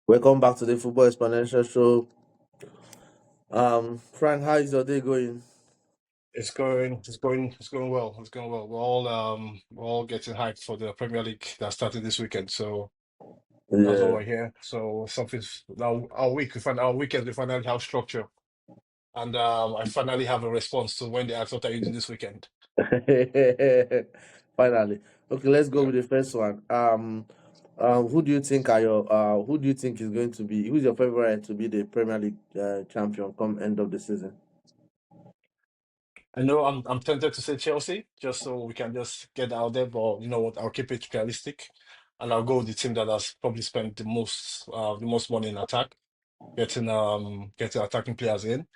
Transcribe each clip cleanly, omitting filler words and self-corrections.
Welcome back to the Football Exponential Show. Frank, how is your day going? It's going well. It's going well. We're all getting hyped for the Premier League that started this weekend. So that's why Yeah. we're here. So something's now our weekend we finally have structure. And I finally have a response to when they asked what are you doing this weekend. Finally. Okay, let's go Yeah. with the first one. Who do you think are your who do you think is going to be who's your favorite to be the Premier League champion come end of the season? I know I'm tempted to say Chelsea, just so we can just get out there, but you know what, I'll keep it realistic. And I'll go with the team that has probably spent the most money in attack, getting attacking players in.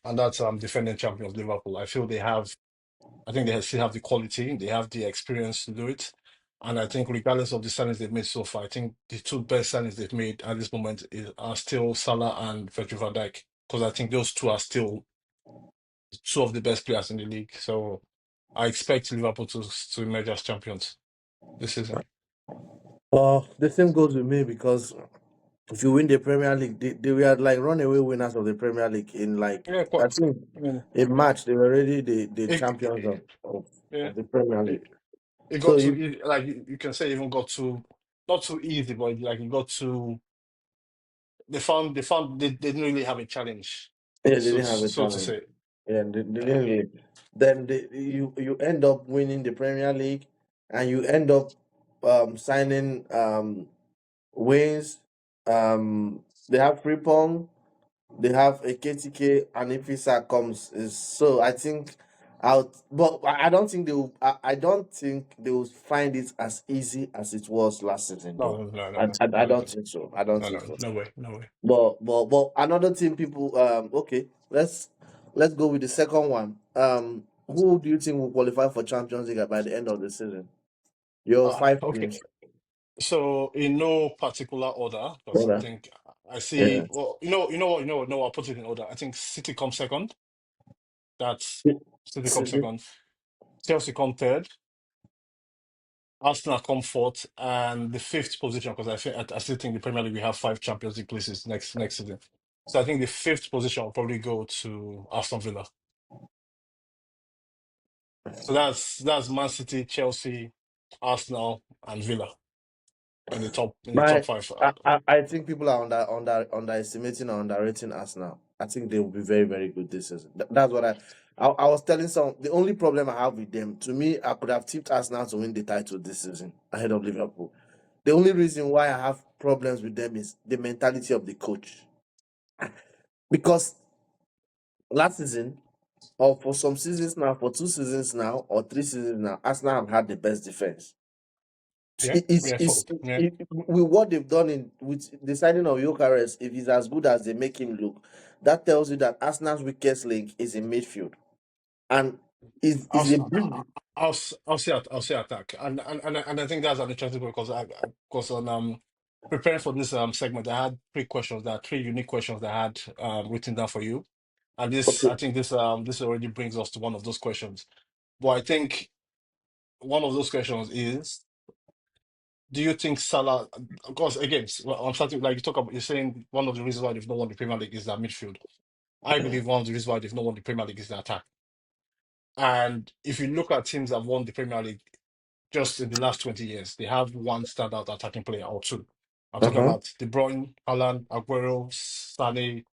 And that's defending champions Liverpool. I think they still have the quality, they have the experience to do it. And I think regardless of the signings they've made so far, I think the two best signings they've made at this moment are still Salah and Virgil van Dijk, because I think those two are still two of the best players in the league. So I expect Liverpool to emerge as champions this season. The same goes with me because if you win the Premier League, they were like runaway winners of the Premier League in like Yeah, I quite. think I mean, in March they were already the champions it, yeah, of the Premier League. it, it So got too if easy. Like you can say, even got too not too easy, but like it got too. They didn't really have a challenge, yeah, they so didn't have a so to challenge. say. Yeah, they Yeah. didn't really. Then you end up winning the Premier League, and you end up signing wins. They have Frimpong, they have a KTK, and if Issa comes, is so I think out. But I don't think they will. I don't think they will find it as easy as it was last season, No, though. no, no, no, I no, no, don't think so. I don't no, think no, so. no way, no way. But another team people okay, let's go with the second one. Who do you think will qualify for Champions League by the end of the season? Your five Okay. teams. So in no particular order, because I Brother. think I Yeah. see. Well, no. I'll put it in order. I think City comes second. That's City comes City. second. Chelsea come third. Arsenal come fourth, and the fifth position, because I still think the Premier League we have five Champions League places next season. So I think the fifth position will probably go to Aston Villa. So that's Man City, Chelsea, Arsenal, and Villa in the top My five. I think people are underestimating or underrating us now. I think they will be very, very good this season. That's what I was telling some. The only problem I have with them, to me, I could have tipped Arsenal to win the title this season ahead of Liverpool. The only reason why I have problems with them is the mentality of the coach. Because last season, or for some seasons now, for 2 seasons now, or 3 seasons now, Arsenal have had the best defense. Yeah, It's, yeah, it's, yeah. with what they've done with the signing of Jokeres, if he's as good as they make him look, that tells you that Arsenal's weakest link is in midfield, and I'll is s- a big. I'll say attack, and I think that's an interesting point because because on preparing for this segment, I had three unique questions that I had written down for you, and this Okay. I think this already brings us to one of those questions. But I think one of those questions is, do you think Salah? Of course, again, well, I'm starting like you talk about. You're saying one of the reasons why they've not won the Premier League is that midfield. I believe one of the reasons why they've not won the Premier League is the attack. And if you look at teams that have won the Premier League just in the last 20 years, they have one standout attacking player or two. I'm Uh talking huh. about De Bruyne, Haaland, Aguero, Sane,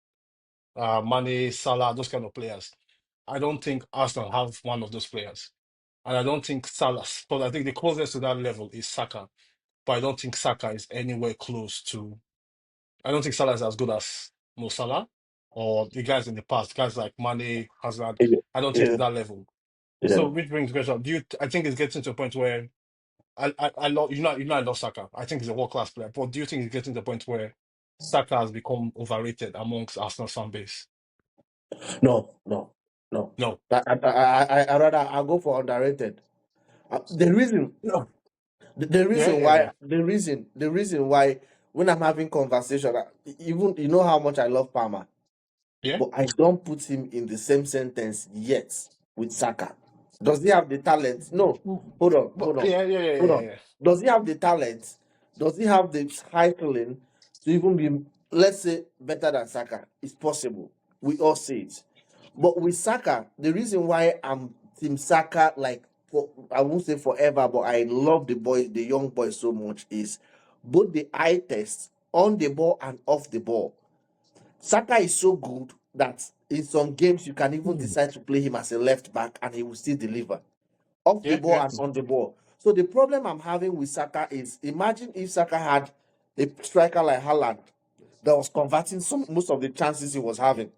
Mane, Salah, those kind of players. I don't think Arsenal have one of those players. And I don't think Salah, but I think the closest to that level is Saka. But I don't think Saka is anywhere close to, I don't think Salah is as good as Mo Salah or the guys in the past, guys like Mane, Hazard. Yeah. I don't think Yeah. it's that level. Yeah. So which brings the question, I think it's getting to a point where I love I love Saka. I think he's a world class player. But do you think he's getting to the point where Saka has become overrated amongst Arsenal's fan base? No. No. No. No. I rather I go for underrated. The reason No. the Yeah, reason yeah, why yeah. the reason why when I'm having conversation, even you know how much I love Palmer. Yeah. But I don't put him in the same sentence yet with Saka. Does he have the talent? No. Hold on, But hold on, yeah, yeah, yeah, hold yeah, on. yeah. Does he have the talent? Does he have the high ceiling? to even be, let's say, better than Saka. It's possible. We all see it. But with Saka, the reason why I'm Team Saka, like, I won't say forever, but I love the young boy so much, is both the eye test on the ball and off the ball. Saka is so good that in some games you can even Hmm. decide to play him as a left back and he will still deliver off the Yeah, ball yeah. and on the ball. So the problem I'm having with Saka is, imagine if Saka had a striker like Haaland that was converting most of the chances he was having.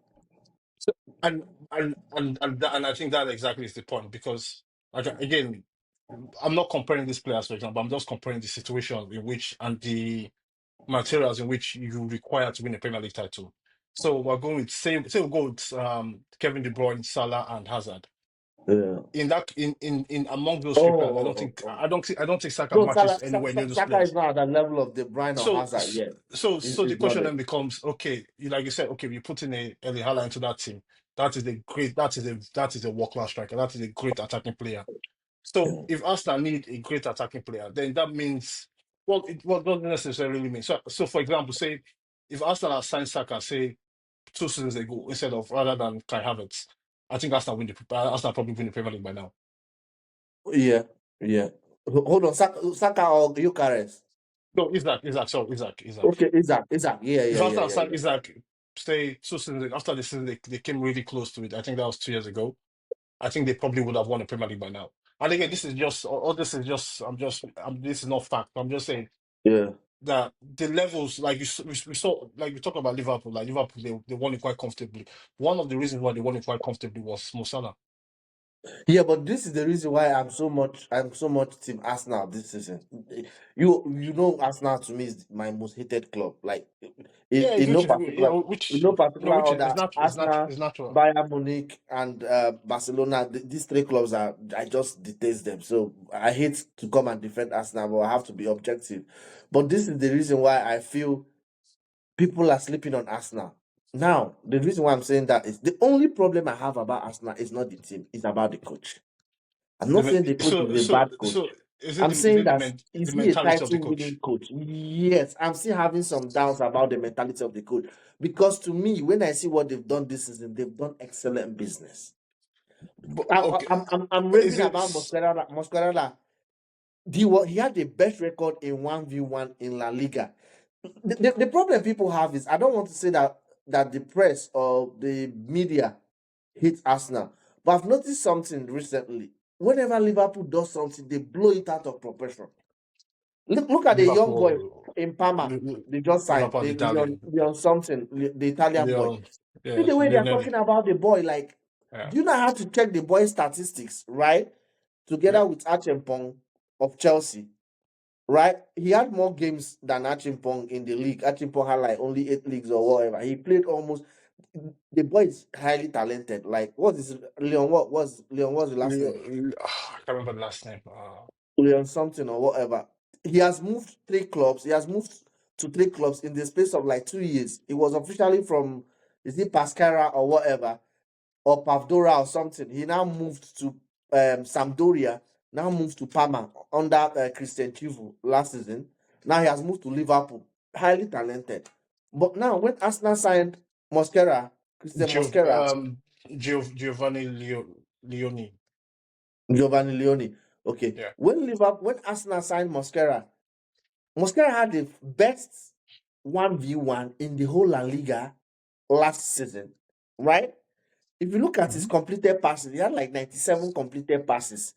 So, and I think that exactly is the point because again, I'm not comparing these players, for example. I'm just comparing the situation in which and the materials in which you require to win a Premier League title. So we're going with say we go with Kevin De Bruyne, Salah, and Hazard. Yeah. In that in among those Oh, three players, oh, oh, oh. I don't think Saka No, matches anywhere near those Saka is players. not at the level of De Bruyne or So Hazard yet. so the It's not question there. then becomes, okay, like you said, okay, we put in a Erling Haaland into that team. That is a world class striker. That is a great attacking player. So if Arsenal need a great attacking player, then that means, well, it what doesn't necessarily mean. So for example, say if Arsenal had signed Saka, say 2 seasons ago instead of rather than Kai Havertz, I think Arsenal probably win the Premier League by now. Yeah, yeah. Hold on, Saka or Eucharist? No, Isaac. Okay, Isaac. Yeah, If yeah, yeah, Arsenal yeah, signed yeah. Isaac, say 2 seasons after the season, they came really close to it. I think that was 2 years ago. I think they probably would have won the Premier League by now. And again, this is just, all this is just, this is not fact. I'm just saying Yeah. that the levels, like we saw, like we talked about Liverpool, like Liverpool, they won it quite comfortably. One of the reasons why they won it quite comfortably was Mo Salah. Yeah, but this is the reason why I'm so much team Arsenal this season. You know Arsenal to me is my most hated club. Like Yeah, in no particular which order, Arsenal, is natural. Bayern Munich, and Barcelona. These three clubs are, I just detest them. So I hate to come and defend Arsenal, but I have to be objective. But this is the reason why I feel people are sleeping on Arsenal. Now, the reason why I'm saying that is the only problem I have about Arsenal is not the team, it's about the coach. I'm not saying the coach is a bad coach. So I'm is saying it that the is he a mentality of the title coach? winning coach? Yes, I'm still having some doubts about the mentality of the coach because to me, when I see what they've done this season, they've done excellent business. But, I, okay, I'm is raving it? about Mosquera. Mosquera, he had the best record in 1v1 in La Liga. The problem people have is, I don't want to say that the press or the media hate Arsenal, but I've noticed something recently. Whenever Liverpool does something, they blow it out of proportion. Look at the young boy Liverpool, in Parma they just signed, Liverpool, the the Italian, Leon something, the Italian boy. Leon, See yeah, the way they're Lionelli, talking about the boy, like, yeah, do you know how to check the boy's statistics, right? yeah. Together with Achimpong of Chelsea, right? He had more games than Achimpong in the league. Achimpong had like only 8 leagues or whatever. He played almost. The boy is highly talented. Like, what is Leon? What's the last name? I can't remember the last name. Leon something or whatever. He has moved 3 clubs. He has moved to 3 clubs in the space of like 2 years. He was officially from, is it Pascara or whatever, or Pavdora or something. He now moved to Sampdoria, now moved to Parma under Christian Chivu last season. Now he has moved to Liverpool. Highly talented. But now when Arsenal signed Mosquera, Christian Gio, Mosquera, Giovanni Leoni. Giovanni Leone. Okay. Yeah. When Arsenal signed Mosquera, Mosquera had the best 1v1 in the whole La Liga last season, right? If you look at his Mhm. completed passes, he had like 97 completed passes.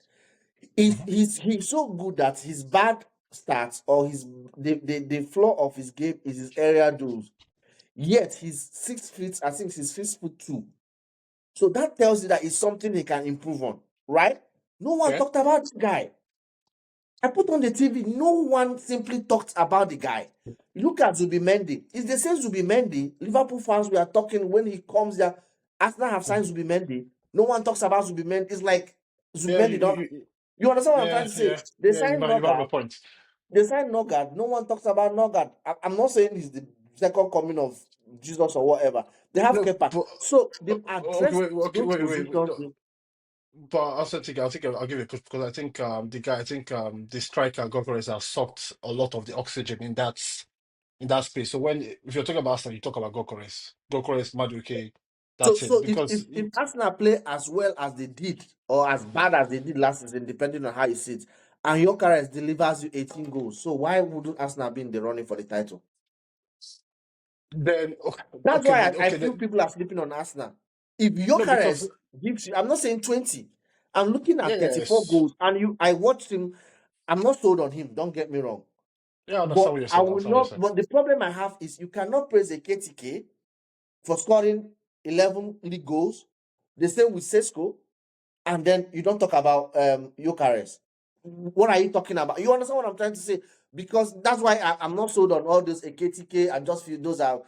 Mhm. He's so good that his bad stats or the flaw of his game is his area duels. Yet he's 6 feet, I think he's 6'2". So that tells you that it's something he can improve on, right? No one Yeah. talked about this guy. I put on the TV, no one simply talked about the guy. Look at Zubimendi. It's the same Zubimendi. Liverpool fans were talking when he comes there. Arsenal have signed Mhm. Zubimendi. No one talks about Zubimendi. It's like Yeah. Zubimendi don't. You understand what I'm trying to say? They signed You have a Nogard. point. They signed Nogard. No one talks about Nogard. I'm not saying he's the second coming of Jesus or whatever. They have No, Kepa. but So they've okay, addressed those wait. positions. No, but I also think I'll give you a push because I think the striker Gogores has sucked a lot of the oxygen in that. in that space. So if you're talking about Arsenal, you talk about Gokores, Madueke. So That's it. so Because if Arsenal play as well as they did or as bad as they did last season, depending on how you see it, and your Gyökeres delivers you 18 goals, so why wouldn't Arsenal be in the running for the title? then That's okay, why but I okay, feel then, people are sleeping on Arsenal. If no, because Gyökeres gives you, I'm not saying 20, I'm looking at 34 yes, goals, and I watched him. I'm not sold on him. Don't get me wrong, yeah, I understand but what you're I saying. I will understand what you're not. saying. But the problem I have is you cannot praise a KTK for scoring 11 league goals. The same with Sesko, and then you don't talk about Gyökeres. What are you talking about? You understand what I'm trying to say? Because that's why I'm not sold on all those AKTK. I just feel those are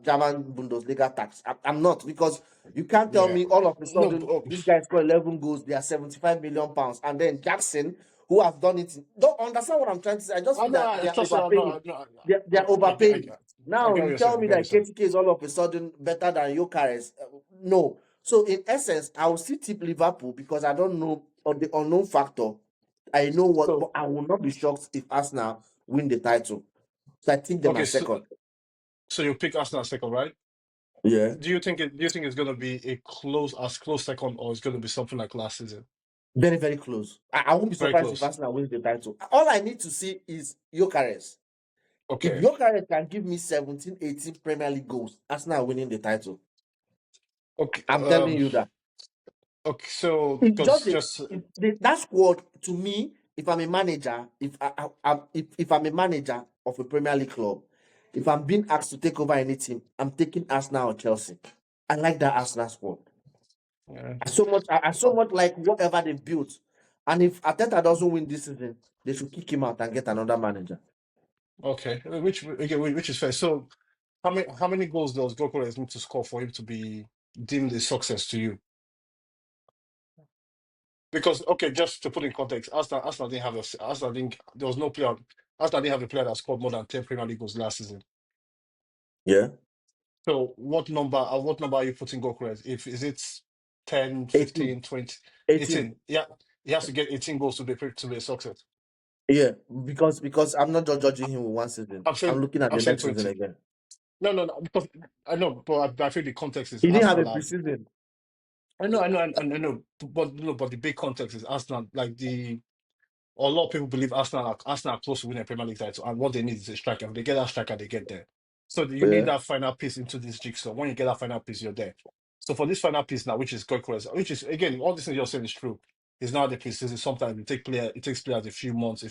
German Bundesliga tax. I'm not, because you can't tell Yeah, me all of a no, sudden this guy scored 11 goals, they are 75 million pounds, and then Jackson, who has done it, don't understand what I'm trying to say. I just I feel know. that I they are trust. I overpaying. know. No, They are overpaying. I Now get what you you're saying. tell I me get what you're that saying. KTK is all of a sudden better than Gyökeres. No. So in essence, I will still tip Liverpool because I don't know, on the unknown factor. I know what, So but I will not be shocked if Arsenal win the title. So I think them okay, as second. so you pick Arsenal second, right? Yeah. Do you think it's gonna be a close second, or it's gonna be something like last season? Very, very close. I won't be Very surprised if close. Arsenal wins the title. All I need to see is Gyökeres. If Okay. Gyökeres can give me 17, 18 Premier League goals, Arsenal winning the title. Okay. I'm telling you that. Okay. So It's because just a, just that squad to me. If I'm a manager, if I'm a manager of a Premier League club, if I'm being asked to take over any team, I'm taking Arsenal or Chelsea. I like that Arsenal squad. yeah. I so much like whatever they built. And if Ateta doesn't win this season, they should kick him out and get another manager. Okay. Which is fair. So how many goals does Gokores need to score for him to be deemed a success to you? Because okay, just to put in context, Arsenal didn't have Arsenal didn't there was no player Arsenal didn't have a player that scored more than 10 Premier League goals last season. Yeah. So what number are you putting Gokores? If is it 10, 18. 15, 20, 18. 18? Yeah, he has to get 18 goals to be a success. Yeah. Because I'm not just judging him with one season. I'm I'm saying looking at I'm the saying next season 20. again. No, because I know, but I feel the context is He didn't have a Arsenal have. preseason. I know, but no, but the big context is Arsenal. Like a lot of people believe Arsenal are close to winning a Premier League title, and what they need is a striker. If they get that striker, they get there. So you need Yeah. that final piece into this jigsaw. When you get that final piece, you're there. So for this final piece now, which is Gyökeres, which is again, all this thing you're saying is true. It's not the preseason. Sometimes it takes players a few months,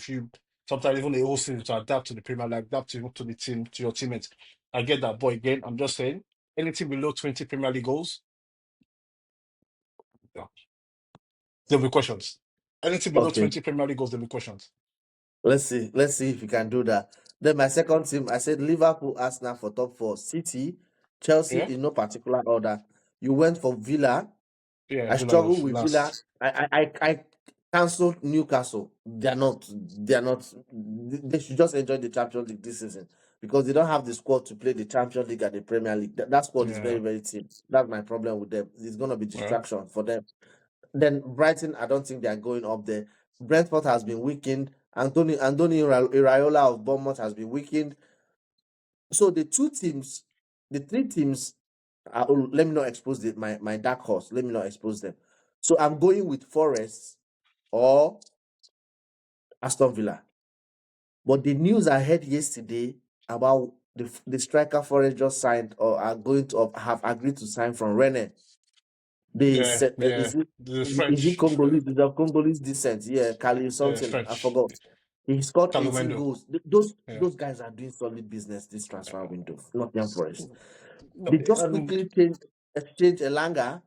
sometimes even a whole season to adapt to the Premier League, adapt to the team, to your teammates. I get that, but again, I'm just saying, anything below 20 Premier League goals, yeah, there'll be questions. Anything below Okay. 20 Premier League goals, there'll be questions. Let's see. Let's see if you can do that. Then my second team, I said Liverpool, Arsenal for top four. City, Chelsea Yeah, in no particular order. You went for Villa. yeah, I Villa struggled was with Villa. last. I cancelled Newcastle. They're not. They're not. They should just enjoy the Champions League this season because they don't have the squad to play the Champions League and the Premier League. That squad is very, Yeah, very thin. That's my problem with them. It's going to be yeah. distraction for them. Then Brighton, I don't think they are going up there. Brentford has been weakened. Anthony Iraola of Bournemouth has been weakened. So the three teams, let me not expose my dark horse. Let me not expose them. So I'm going with Forest or Aston Villa. But the news I heard yesterday about the striker Forest just signed or are going to have agreed to sign from Rennes. They Yeah, said, yeah. The is he French, Congolese? Is of Congolese descent? Yeah, Kali something. I French, forgot. He scored 18 Calumendo. goals. Those Yeah. those guys are doing solid business this transfer window. Nottingham Forest. No, They just quickly exchange Elanga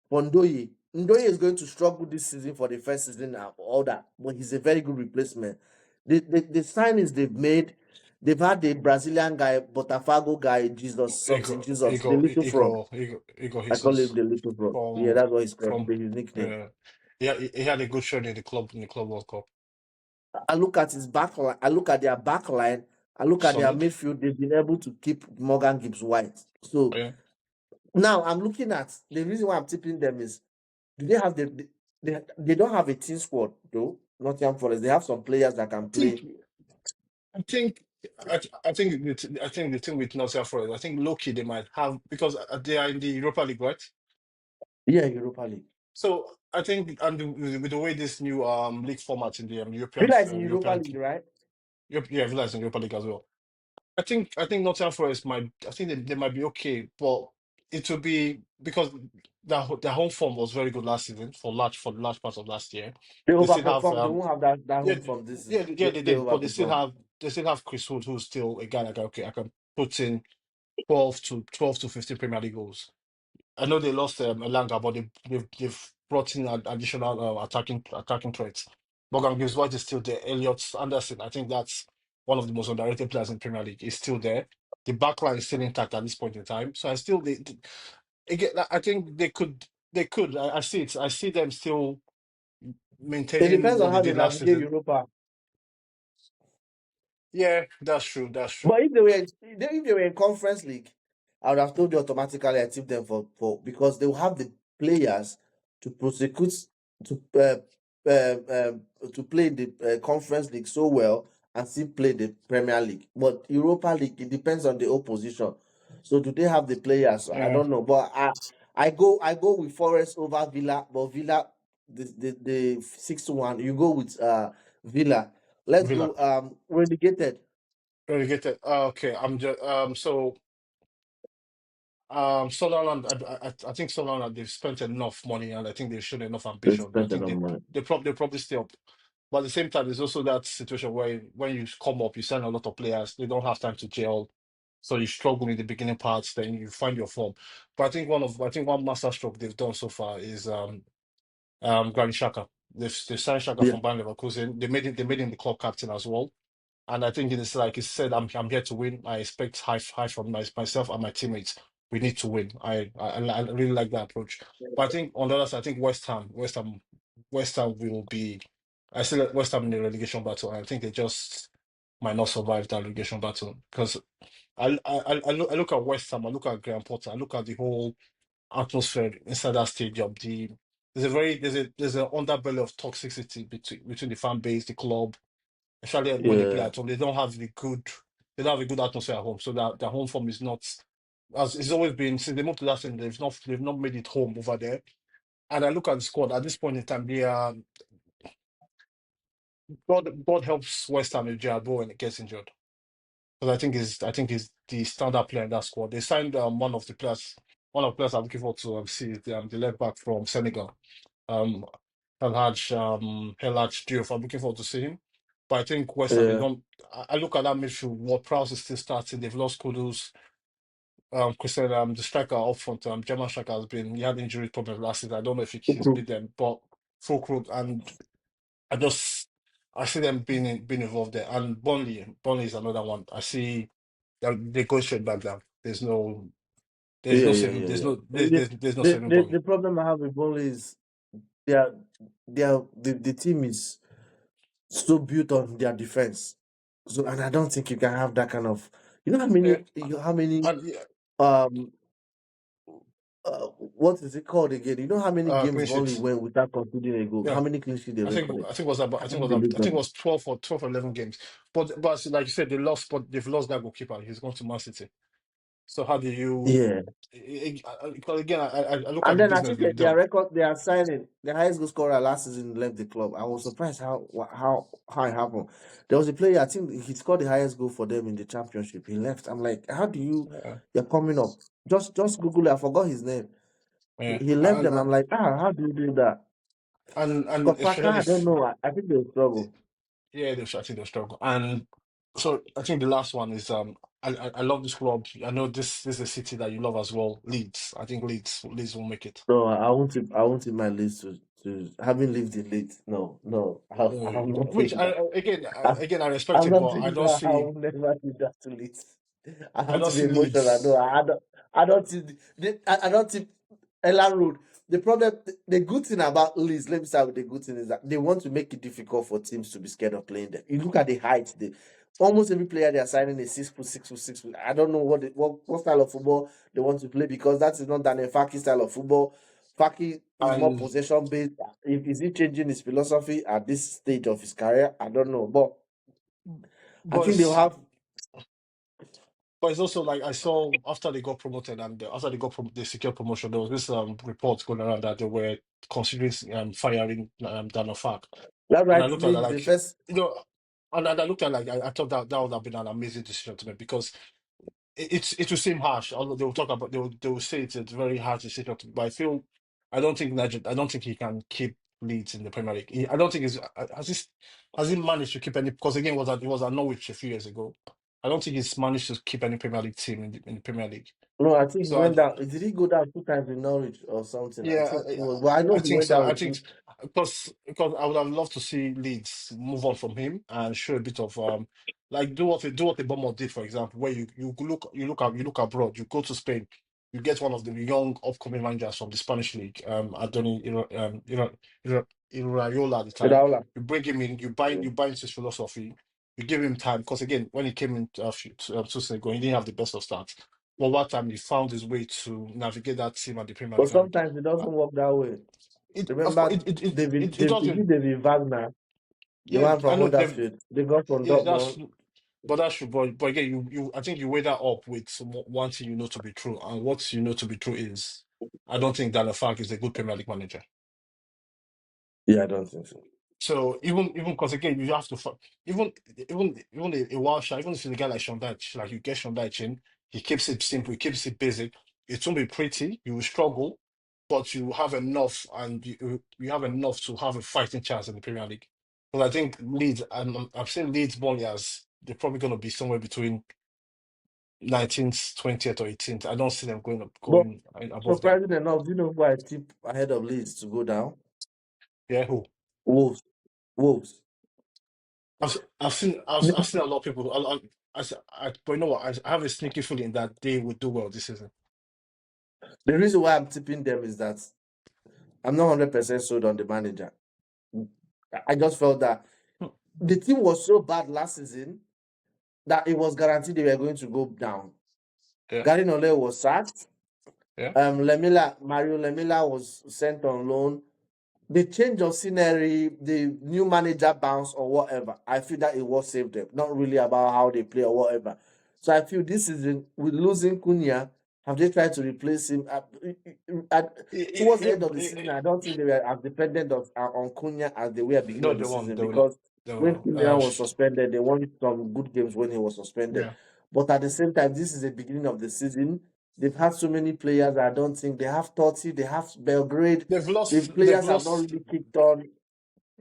for Ndoye. Ndoye is going to struggle this season for the first season and all that, but he's a very good replacement. The signings they've made, they've had the Brazilian guy, Botafogo guy, the little frog. Igor I call him Jesus the little frog. Yeah, from that's what he's called, from his nickname. yeah, he had a good showing in the club World Cup. I look at his back line, I look at their back line, I look at their Solid. midfield, they've been able to keep Morgan Gibbs White. So Yeah. now I'm looking at the reason why I'm tipping them is, do they have they don't have a team squad though. Nottingham Forest. They have some players that can I think play. I think I think the thing with Nottingham Forest, I think Loki they might have because they are in the Europa League, right? Yeah, Europa League. So I think and with the way this new league format in the Villa is in Europa European League, right? Yeah, Villa is in Europa League as well. I think Nottingham Forest might I think they might be okay, but it will be because their home form was very good last season for large parts of last year. They They still have overperformed. They won't have that yeah home from this yeah season. yeah they They did, but overperformed. they still have Chris Wood who's still a guy like okay I can put in 12 to 15 Premier League goals. I know they lost Elanga, but they've brought in additional attacking threats. Morgan Gibbs White is still there. Elliot Anderson, I think that's one of the most underrated players in Premier League. Is still there. The backline is still intact at this point in time. So I still again I think they could. I see it. I see them still It maintaining depends on what they how they did last navigate season. Europa. Yeah, that's true. That's true. But if they were in Conference League, I would have told you automatically I tip them for because they will have the players to prosecute to to play the Conference League so well and still play the Premier League. But Europa League, it depends on the opposition. So do they have the players? I Yeah, don't know. But I go with Forest over Villa, but Villa the 6-1. You go with Villa. Let's Villa go relegated. relegated. Okay, I'm just so. Sunderland, I think Sunderland they've spent enough money and I think they've shown enough They ambition. I spent a think lot of money. they probably stay up. But at the same time, there's also that situation where when you come up, you sign a lot of players, they don't have time to gel. So you struggle in the beginning parts, then you find your form. But I think one masterstroke they've done so far is Granit Xhaka. They've signed Xhaka Yeah. from Bayer Leverkusen. They made him the club captain as well. And I think it's like he said, I'm here to win. I expect high from myself and my teammates. We need to win. I really like that approach. But I think on the other side, I think West Ham will be. I still let West Ham in the relegation battle. And I think they just might not survive that relegation battle because I look at West Ham. I look at Graham Potter. I look at the whole atmosphere inside that stadium. There's an underbelly of toxicity between the fan base, the club, especially when they play Yeah. at home. They don't have a good atmosphere at home, so that their home form is not as it's always been since they moved to last season. They've not made it home over there. And I look at the squad at this point in time. They are God helps West Ham if Gerrard Bowen gets injured because I think he's the standard player in that squad. They signed one of the players I'm looking forward to see is the left back from Senegal. Um, Helhaj Diouf. I'm looking forward to see him. But I think West Ham, they Yeah. don't. I look at that midfield. Ward Prowse is still starting. They've lost Kudus. Christian, the striker up front, German striker he had injury problems last season. I don't know if he's Mhm. beat them, but Fulkrug and I just I see them being involved there. And Burnley is another one. I see they go straight back down. There's Yeah, no yeah, saving. yeah, yeah. The, There's no the, saving the, Burnley. the problem I have with Burnley is the team is so built on their defense. So and I don't think you can have that kind of Yeah, how many and yeah, um what is it called again? You know how many games clean Burnley sheets. went without conceding a goal? Yeah. How many clean sheets they recorded? I think it was about I can't believe I think it that. was 12 or 11 games. But like you said, they've lost that goalkeeper. He's gone to Man City. So how do you Yeah. because again I look at And the then I business think they've their done. record they are signing the highest goal scorer last season left the club. I was surprised how it happened. There was a player I think he scored the highest goal for them in the championship. He left. I'm like, how do Yeah. you're coming up? Just Google it. I forgot his name. He, Yeah. he left them. I'm like, how do you do that? And Scott Parker, especially I don't if know. I think they'll struggle. yeah, I think they'll struggle. And so I think the last one is I love this club. I know this is a city that you love as well. Leeds. I think Leeds will make it. No, I won't in my list to having lived in Leeds. No, no, I'm not Which saying that. I, again I respect I'm it, not but saying that. I will never do that to Leeds. I I want don't to be see emotional. No, Leeds. I don't think I don't think Ellen Road. The problem, the good thing about Leeds, let me start with the good thing is that they want to make it difficult for teams to be scared of playing them. You look at the height. Almost every player they are signing is 6 foot, 6 foot, 6 foot. I don't know what style of football they want to play because that is not Daniel Faki style of football. Faki is more And possession based. Is he changing his philosophy at this stage of his career? I don't know, but I but think they'll it's, have. But it's also like I saw after they got promoted and after they secured promotion, there was this report going around that they were considering firing Dan Fark. That's And right. I To looked at me, that the like, first. and I looked at like I thought that would have been an amazing decision to make because it will seem harsh. Although they will talk about they will say it's a very harsh decision, but I don't think I don't think he can keep Leeds in the Premier League. I don't think has he managed to keep any because again it was at Norwich a few years ago. I don't think he's managed to keep any Premier League team in the Premier League. No, I think he So went down. Did he go down 2 times in Norwich or something? I yeah, think it was. But I know I he think went so. down I with think two. because I would have loved to see Leeds move on from him and show a bit of like do what the Bournemouth did, for example, where you look abroad, you go to Spain, you get one of the young upcoming managers from the Spanish league, Adoni Iraola at the time. Iraola. You bring him in, Yeah. you buy into his philosophy, you give him time because again, when he came in two seasons ago, he didn't have the best of starts. But what time he found his way to navigate that team at the Premier But League and sometimes it doesn't work that way. of course, Remember, it Is it doesn't. David Wagner, the Yeah, one I from know they've. Huddersfield? They got from Yeah, that's. Dortmund. But that's true. But again, I think you weigh that up with one thing you know to be true, and what you know to be true is, I don't think Daniel Fark is a good Premier League manager. Yeah, I don't think so. So even because again, you have to even a wild shot, even if it's a guy like Sean Dyche, like you get Sean Dyche in, he keeps it simple, he keeps it basic. It won't be pretty. You will struggle, but you have enough, and you have enough to have a fighting chance in the Premier League. Because I think Leeds, and I've seen Leeds Burnley as they're probably going to be somewhere between 19th, 20th, or 18th. I don't see them But going above them. surprising enough, do you know who I tip ahead of Leeds to go down? Yeah, who? Wolves. Wolves. I've seen a lot of people. But you know what? I have a sneaky feeling that they would do well this season. The reason why I'm tipping them is that I'm not 100% sold on the manager. I just felt that Hmm. the team was so bad last season that it was guaranteed they were going to go down. Yeah, Gary Nole was sacked. yeah. Mario Lemila was sent on loan. The change of scenery, the new manager bounce or whatever, I feel that it will save them. Not really about how they play or whatever. So I feel this season, with losing Cunha, have they tried to replace him? Towards the end of the season, I don't think they were as dependent on Cunha as they were at the beginning No, of the they won't. season, They will not. because They will when not. Cunha was suspended, they won some good games when he was suspended. Yeah. But at the same time, this is the beginning of the season. They've had so many players. I don't think they have Totti, they have Belgrade. They've The lost. They've players have not lost. really kicked on.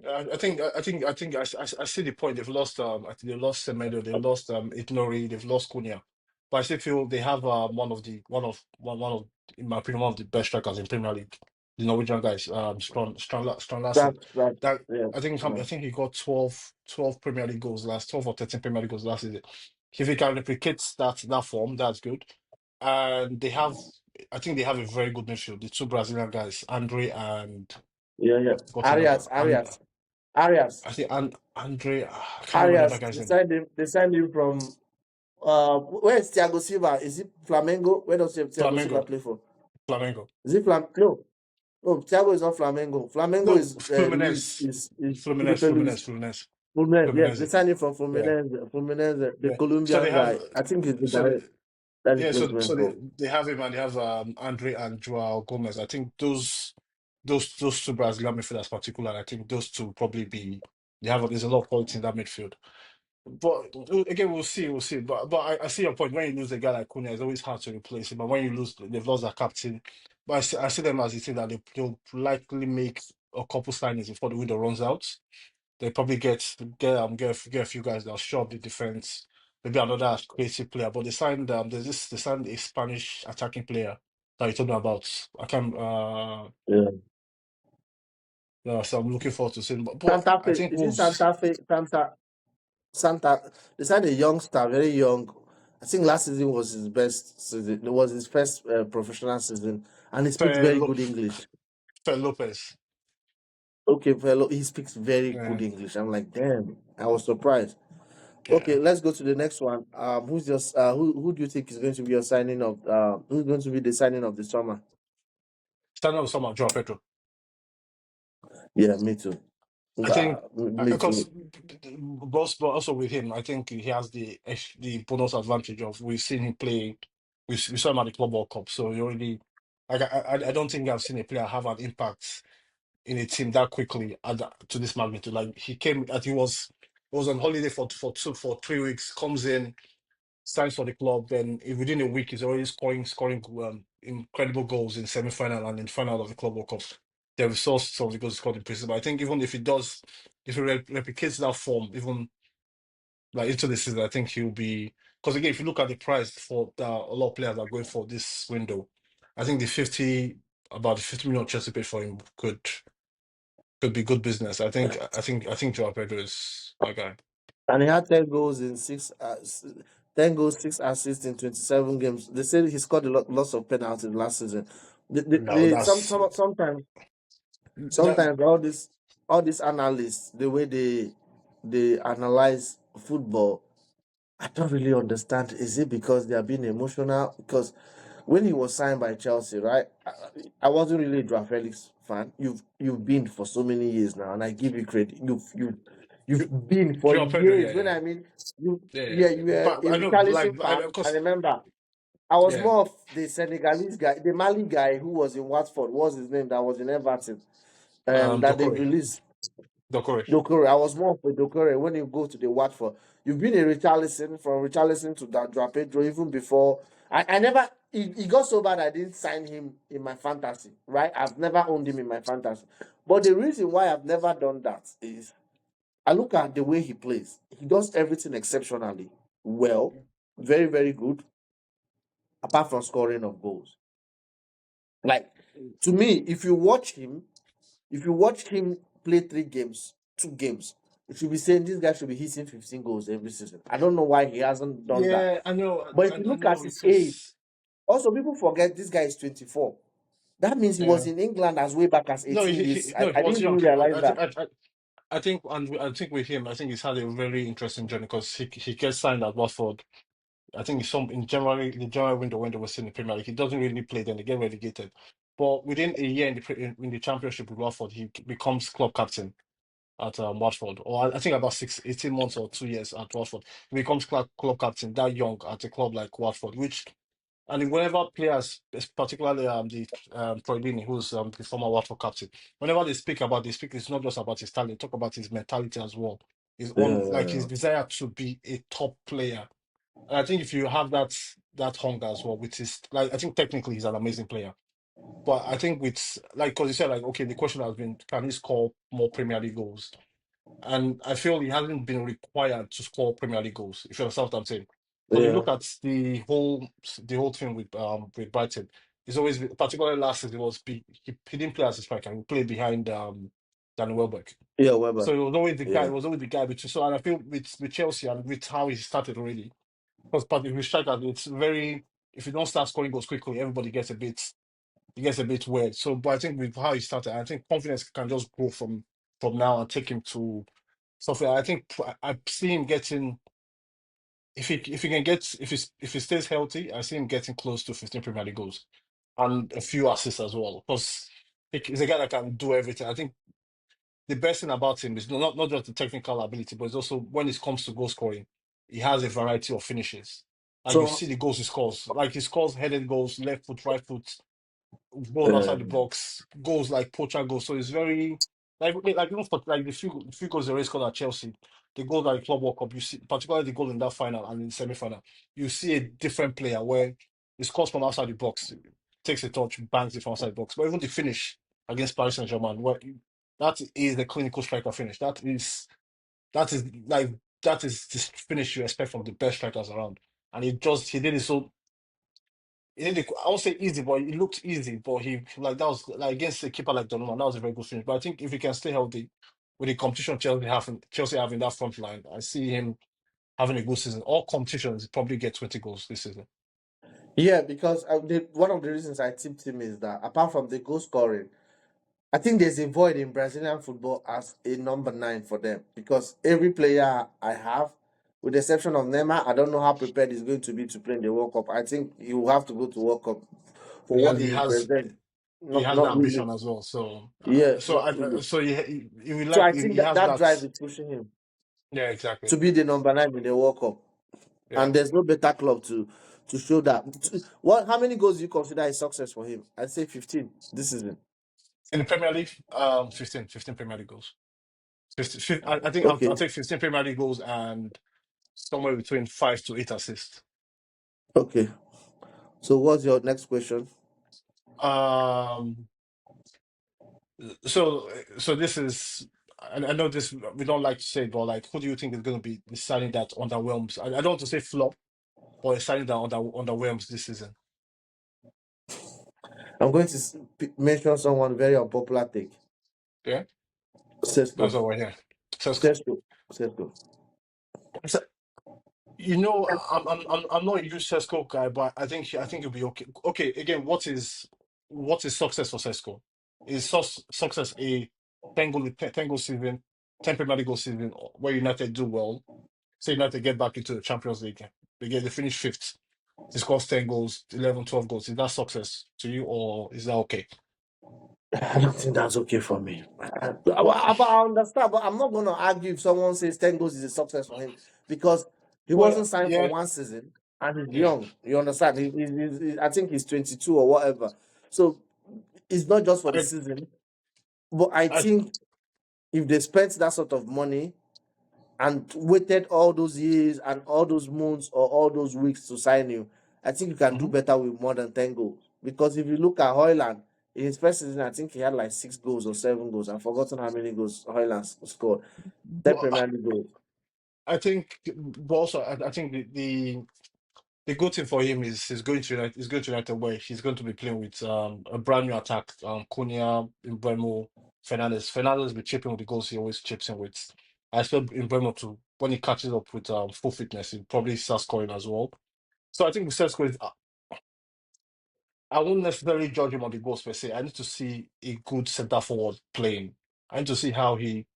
I see the point. They've lost. I think they lost Semedo. They lost Ignori. They've lost Cunha. But I still feel they have one of in my opinion one of the best strikers in Premier League. The Norwegian guys, Strand Larsen. That That yeah, I yeah, think he got 12 Premier League goals 12 or 13 Premier League goals last season. If he can replicate that form, that's good. And I think they have a very good midfield. The two Brazilian guys, Andre and yeah. I've forgotten Arias, and Arias, Arias, I think and Andre, I can't remember the other Arias. guy's They name. signed him. They signed him from. Where is Thiago Silva? Is it Flamengo? Where does Thiago Silva Flamengo, play for? Flamengo. Is it Flam? No, no. Thiago is not Flamengo. Flamengo No, is Luis. Fluminense, Is Fluminense, Felipe Luis. Fluminense, Fluminense, Fluminense. Yes, they Fluminense. signed him from Yeah, Fluminense. Fluminense, the yeah. So they Colombian have, guy. I think he's the so guy they, that yeah, replacement so for. they have him and they have Andre and Joao Gomez. I think those two Brazilian midfielders particular. I think those two probably be there's a lot of quality in that midfield. But again, we'll see. But I see your point. When you lose a guy like Cunha, it's always hard to replace him. But when you lose, they've lost their captain. But I see them as a team that they'll likely make a couple signings before the window runs out. They probably get a few guys that'll show up the defense. Maybe another creative player. But they signed a Spanish attacking player that you told me about. I can't Yeah. so I'm looking forward to seeing. But Santa I Fe. think Is it Wolves Santa Fe? Santa. They signed a youngster, very young. I think last season was his best season. It was his first professional season, and he speaks Fer, very Lo- good English. Fer Lopez. Okay, fellow, he speaks very Yeah, good English. I'm like, damn, I was surprised. yeah. Okay, let's go to the next one. Who do you think is going to be your signing of? Who's going to be the signing of the summer? Standing with someone, Joao Pedro. Yeah, me too. I think Me because too. but also with him, I think he has the bonus advantage of we've seen him play. We saw him at the Club World Cup, so you already like I don't think I've seen a player have an impact in a team that quickly to this magnitude. Like he came, I think he was on holiday for 3 weeks, comes in, signs for the club, then within a week he's already scoring incredible goals in semi-final and in final of the Club World Cup. The resource of the goals he scored in preseason. But I think even if he does, if he replicates that form, even like into the season, I think he'll be because again, if you look at the price for a lot of players are going for this window, I think about the 50 million Chelsea paid for him could be good business. I think Joao Pedro is my guy. And he had 10 goals in 10 goals, 6 assists in 27 games. They said he scored lots of penalties last season. No, that's that. Sometimes all these analysts, the way they analyze football, I don't really understand. Is it because they are being emotional? Because when he was signed by Chelsea, right? I wasn't really a Joao Felix fan. You've been for so many years now, and I give you credit. You've been for Joao Pedro, years. yeah, When yeah, I mean you, yeah, yeah, yeah. you were But a I know, like, Richarlison fan. I because remember. I was yeah, more of the Senegalese guy, the Mali guy who was in Watford. What's his name? That was in Everton. That they've Dokore, released. Dokore. Dokore. I was more for Dokore when you go to the Watford. You've been a Richarlison from Richarlison to that Joao Pedro even before. I never. He got so bad I didn't sign him in my fantasy. Right? I've never owned him in my fantasy. But the reason why I've never done that is I look at the way he plays. He does everything exceptionally well, very very good. Apart from scoring of goals, like to me, if you watch him play 3 games, 2 games, you should be saying this guy should be hitting 15 goals every season. I don't know why he hasn't done that. Yeah, I know, But if you I look at know, his age, because also people forget this guy is 24. That means he was yeah. in England as way back as No, 18 years. I, no, he I was didn't even young. realize that. I think with him, I think he's had a very interesting journey because he gets signed at Watford. I think some in January, the January window when they were in the Premier League, he doesn't really play. Then they get relegated. But within a year in the Championship with Watford, he becomes club captain at Watford, or I think about 18 months or 2 years at Watford. He becomes club captain that young at a club like Watford, which and whenever players, particularly Troy Deeney, who's the former Watford captain, whenever they speak. It's not just about his talent. They talk about his mentality as well. His own, like his Yeah, desire to be a top player. And I think if you have that hunger as well, which is like I think technically he's an amazing player. But I think with like because you said like okay, the question has been can he score more Premier League goals? And I feel he hasn't been required to score Premier League goals. If you understand what I'm saying, because you yeah, look at the whole thing with Brighton, it's always particularly last season he didn't play as a striker. He played behind Danny Welbeck. yeah, So Weber. it was always the guy. Yeah. It was always the guy between. So and I feel with Chelsea and with how he started already, because but if you striker, it's very if you don't start scoring goals quickly, everybody gets a bit it gets a bit weird. So, but I think with how he started, I think confidence can just grow from now and take him to something. I think I see him getting if he can get if he stays healthy, I see him getting close to 15 Premier League goals and a few assists as well. Because he's a guy that can do everything. I think the best thing about him is not just the technical ability, but it's also when it comes to goal scoring, he has a variety of finishes. Like you So see the goals he scores, like he scores headed goals, left foot, right foot, goals outside the box, goals like poacher goals. So it's very like even for like the few goals they already scored at Chelsea, the goal at the Club World Cup, you see particularly the goal in that final and in the semi final, you see a different player where he scores from outside the box, takes a touch, bangs it from outside the box. But even the finish against Paris Saint Germain, where that is the clinical striker finish. That is like that is the finish you expect from the best strikers around. And he did it so I won't say easy, but it looked easy. But he like that was like against a keeper like Donnarumma, that was a very good finish. But I think if he can stay healthy with the competition Chelsea having that front line, I see him having a good season. All competitions he probably get 20 goals this season. yeah, because one of the reasons I tipped him is that apart from the goal scoring, I think there's a void in Brazilian football as a number 9 for them because every player I have, with the exception of Neymar, I don't know how prepared he's going to be to play in the World Cup. I think he will have to go to World Cup for He what has he he has represents. he Not has the not really. ambition as well. So Yeah, so not really. I so he will So like I think he that has that that. drive is pushing him. Yeah, exactly. to be the number 9 in the World Cup. Yeah. And there's no better club to show that. What? How many goals do you consider a success for him? I'd say 15 this season. In the Premier League, 15 Premier League goals. 15, I think I'll Okay, take 15 Premier League goals and somewhere between 5 to 8 assists. okay. So what's your next question? Um, so this is, I know this we don't like to say, but like, who do you think is going to be the signing that underwhelms? I don't want to say flop, but a signing that underwhelms this season. I'm going to mention someone very unpopular take. Yeah, Sesko. that's all right here. Sesko. Sesko. Sesko. So, I'm not a huge Sesko guy, but I think it'll be okay. Okay, again, what is success for Sesko? Is success a 10 goal season, 10 Premier League goal season where United do well? Say United get back into the Champions League, they finish fifth. He scores 10 goals, 11, 12 goals. Is that success to you, or is that okay? I don't think that's okay for me. Well, I understand, but I'm not going to argue if someone says 10 goals is a success for him because he wasn't signed for yeah, one season and he's yeah. young. You understand? I think he's 22 or whatever. So it's not just for the I, season. But I I, think if they spent that sort of money and waited all those years and all those months or all those weeks to sign you, I think you can do mhm. better with more than 10 goals. Because if you look at Hoyland, in his first season, I think he had like 6 goals or 7 goals. I've forgotten how many goals Hoyland scored. 10 But Premier League goals. but also, I think the good thing for him is he's going to United where he's going to be playing with a brand new attack. Cunha, Mbeumo, Fernandez. Fernandez will be chipping with the goals he always chips in with. I expect Mbeumo to, when he catches up with full fitness, he'll probably start scoring as well. So I think with Sesko, I won't necessarily judge him on the goals per se. I need to see a good centre forward playing. I need to see how he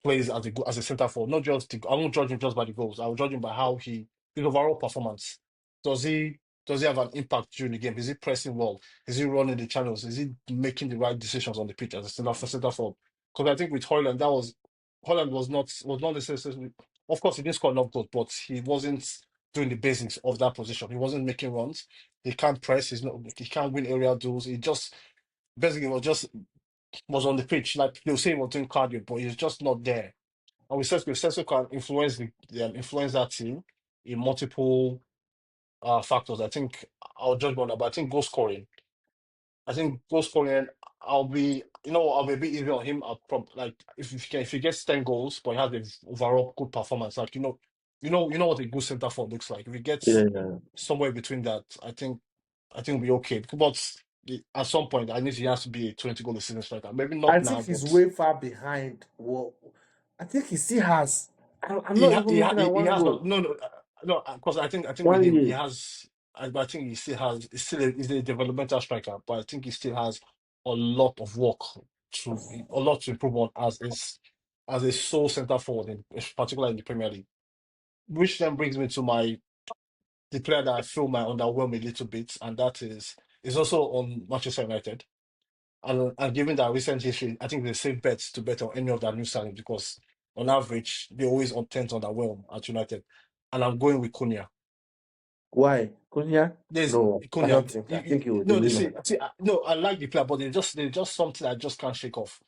plays as a centre forward. Not just I won't judge him just by the goals. I will judge him by how his overall performance. Does he does he have an impact during the game? Is he pressing well? Is he running the channels? Is he making the right decisions on the pitch as a centre forward? Because I think with Hoyland, Hoyland was not necessarily. Of course, he didn't score enough goals, but he wasn't doing the basics of that position. He wasn't making runs. He can't press. He can't win area duels. He just basically was on the pitch. Like they were saying, he was doing cardio, but he's just not there. And with Sesko can influence that team in multiple factors. I think I'll judge on that, but I think goal scoring. I think goal scoring. I'll be a bit easy on him. Like if he gets 10 goals, but he has an overall good performance. Like you know what a good centre forward looks like. If he gets Yeah. somewhere between that, I think we'll be okay. But at some point, he has to be a 20 goal a season striker. Maybe I not now, think he's but way far behind. Well, I think he still has. I'm He not ha- even he, ha- looking at he one has not goal. no because I think with One him he year. has I think he still has he's a developmental striker, but I think he still has a lot of work a lot to improve on as a sole centre forward, particularly in the Premier League. Which then brings me to the player that I feel might underwhelm a little bit, and that is also on Manchester United. And given that recent history, I think they safe bets to bet on any of their new signings because on average they always tend to underwhelm at United. And I'm going with Cunha. Why? Cunha? There's No, I Cunha. don't think. I think he will No, deliver. no, I like the player, but there's just something I just can't shake off,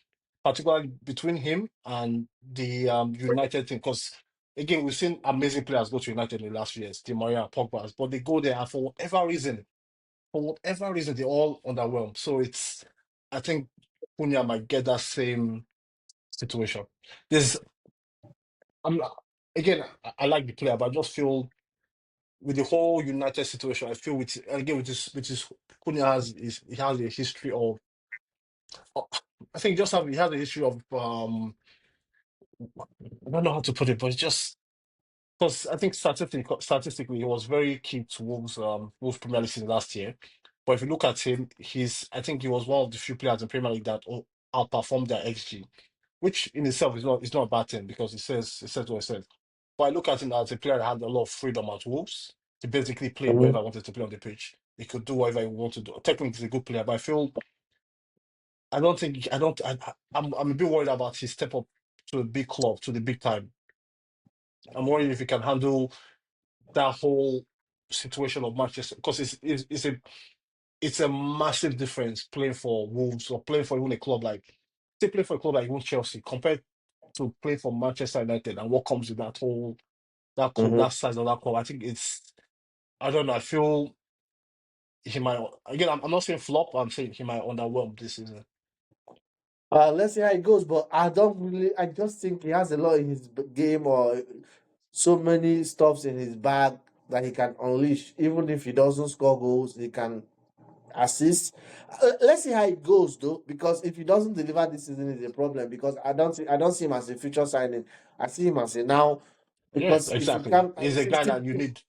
particularly between him and the United thing. Because again, we've seen amazing players go to United in the last few years, Di Maria, Pogba, but they go there and for whatever reason, they all underwhelm. So I think Cunha might get that same situation. There's, I'm again, I like the player, but I just feel with the whole United situation, I feel with his Cunha he has a history of, oh, I think he has a history of I don't know how to put it, but it's just because I think statistically he was very key to Wolves Premier League season last year. But if you look at him, I think he was one of the few players in Premier League that outperformed their XG, which in itself is not a bad thing because it says what it says. But I look at him as a player that had a lot of freedom at Wolves to basically play wherever I Mhm. wanted to play on the pitch. He could do whatever he wanted to do. Technically, he's a good player, but I don't think I don't I'm a bit worried about his step up to a big club, to the big time. I'm wondering if he can handle that whole situation of Manchester because it's a massive difference playing for Wolves or playing for even a club like say play for a club like even Chelsea compared to play for Manchester United and what comes with that whole Mhm. that size of that club. I think it's I don't know. I feel he might again. I'm not saying flop. I'm saying he might underwhelm this season. Let's see how it goes, but I don't really. I just think he has a lot in his game, or so many stuffs in his bag that he can unleash. Even if he doesn't score goals, he can assist. Let's see how it goes, though, because if he doesn't deliver this season, is a problem. Because I don't see him as a future signing. I see him as a now. Yeah, Because if you exactly. can't, He's a guy 60, that you need.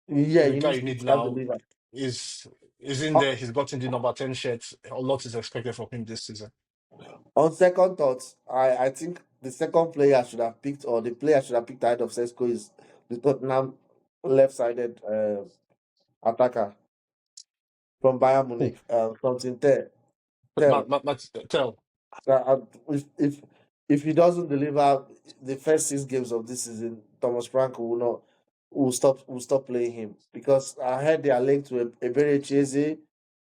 yeah, He's a you guy need you to need start now. deliver. Is is in Uh, there. He's gotten the number 10 shirt. A lot is expected from him this season. On second thoughts, I think the second player should have picked, or the player should have picked ahead of Sesko is the Tottenham left-sided attacker from Bayern Who? Munich, something there. But Tell. tell. If he doesn't deliver the first 6 games of this season, Thomas Frank will not will stop playing him because I heard they are linked to a Ebere Cheze.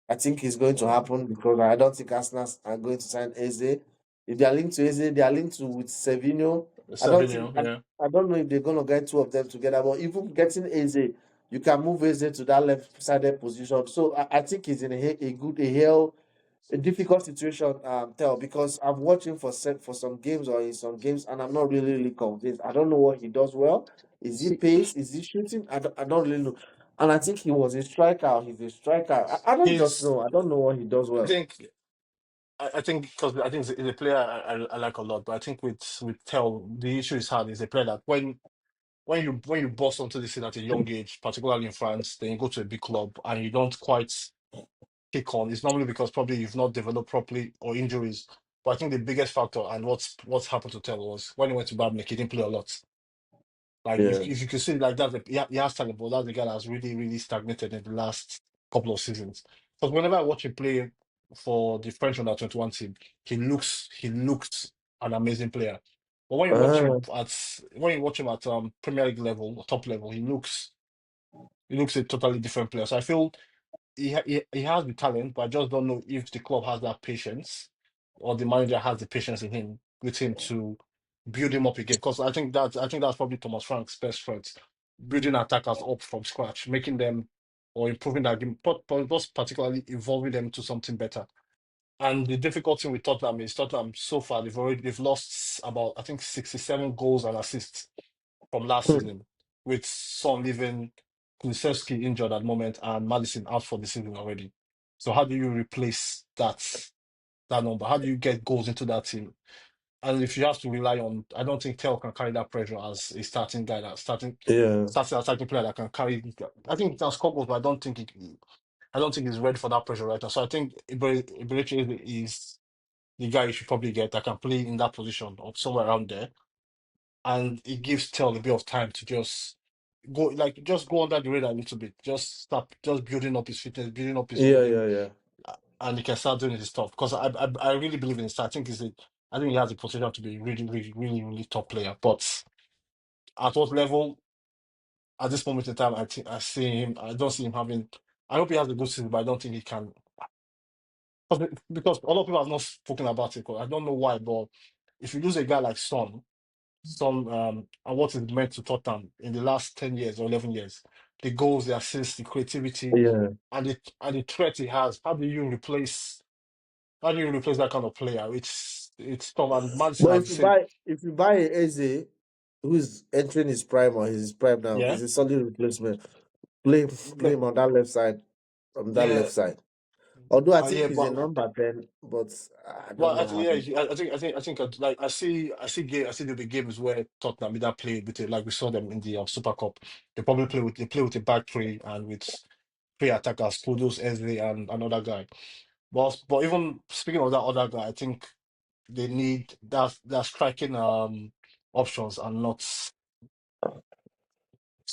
I think it's going to happen because I don't think Arsenal are going to sign Eze. If they are linked to Eze, they are linked to with Sevino. I don't think Savinio, yeah. I don't know if they're going to get two of them together, but even getting Eze, you can move Eze to that left-sided position. So I think he's in a difficult situation, tell because I've watched him for some games or in some games, and I'm not really convinced. I don't know what he does well. Is he See, pace? Is he shooting? I don't really know. And I think he was a striker. He's a striker. I don't just he's. know. I don't know what he does I well. think. I think because I think he's a player I like a lot, but I think with Tel, the issue is hard. Is a player that when you bust onto the scene at a young age, particularly in France, then you go to a big club and you don't quite kick on. It's normally because probably you've not developed properly or injuries. But I think the biggest factor and what's happened to Tel was when he went to Bayern Munich, he didn't play a lot. Like Yeah. if you could see like that, he has talent, but that's the guy that's really stagnated in the last couple of seasons. Because whenever I watch him play for the French under 21 team, he looks an amazing player. But Uh, when you watch him at Premier League level, or top level, he looks a totally different player. So I feel he has the talent, but I just don't know if the club has that patience or the manager has the patience in him with him to build him up again. Because I think that's probably Thomas Frank's best friend, building attackers up from scratch, making them or improving that game, but most particularly evolving them to something better. And the difficulty with Tottenham is Tottenham so far they've lost about I think 67 goals and assists from last season, with Son leaving, Kulusevski injured at the moment, and Madison out for the season already. So how do you replace that number? How do you get goals into that team? And if you have to rely on, I don't think Tel can carry that pressure as a starting guy that yeah. starting attacking player that can carry. I think he can score goals, but I don't think he's ready for that pressure right now. So I think Iberechi is the guy you should probably get that can play in that position or somewhere around there, and it gives Tel a bit of time to just go under the radar a little bit. Just start just building up his fitness, building up his Yeah, rhythm, yeah, yeah. and he can start doing his stuff. Because I really believe in his style. I think he has the potential to be a really top player. But at what level at this moment in time, I see him. I don't see him having. I hope he has a good season, but I don't think he can. Because a lot of people have not spoken about it. 'Cause I don't know why, but if you lose a guy like Son, and what is meant to Tottenham in the last 10 years or 11 years. The goals, the assists, the creativity, Yeah. and the threat he has. How do you replace that kind of player? It's tough. And Madison, But as you said, if you buy a Eze who's entering his prime or his prime now, yeah, it's a solid replacement. Play yeah, him on that left side. On that left yeah, side. Although I think yeah, he's a but number 10, but I don't well, know how he. I think like I see there'll be games where Tottenham either play with it like we saw them in the Super Cup. They play with a back three and with three attackers, Kudus, Eze, and another guy. But even speaking of that other guy, I think they need that striking options and not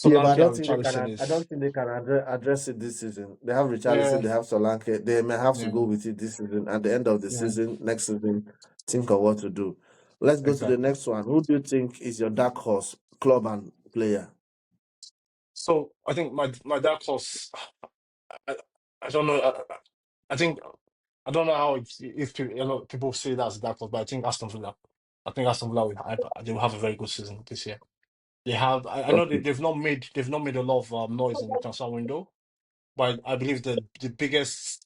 Yeah, but Solanke and Richarlison I don't is think they can address it this season. They have Richarlison, yeah, they have Solanke. They may have to yeah, go with it this season. At the end of the yeah, season, next season, think of what to do. Let's go to the exactly. next one. Who do you think is your dark horse club and player. So I think my dark horse. I, I don't know. I think I don't know how if a lot of people say that's a dark horse, but I think Aston Villa. I think Aston Villa they will have a very good season this year. They have. I know Okay. they've not made a lot of noise in the transfer window, but I believe the biggest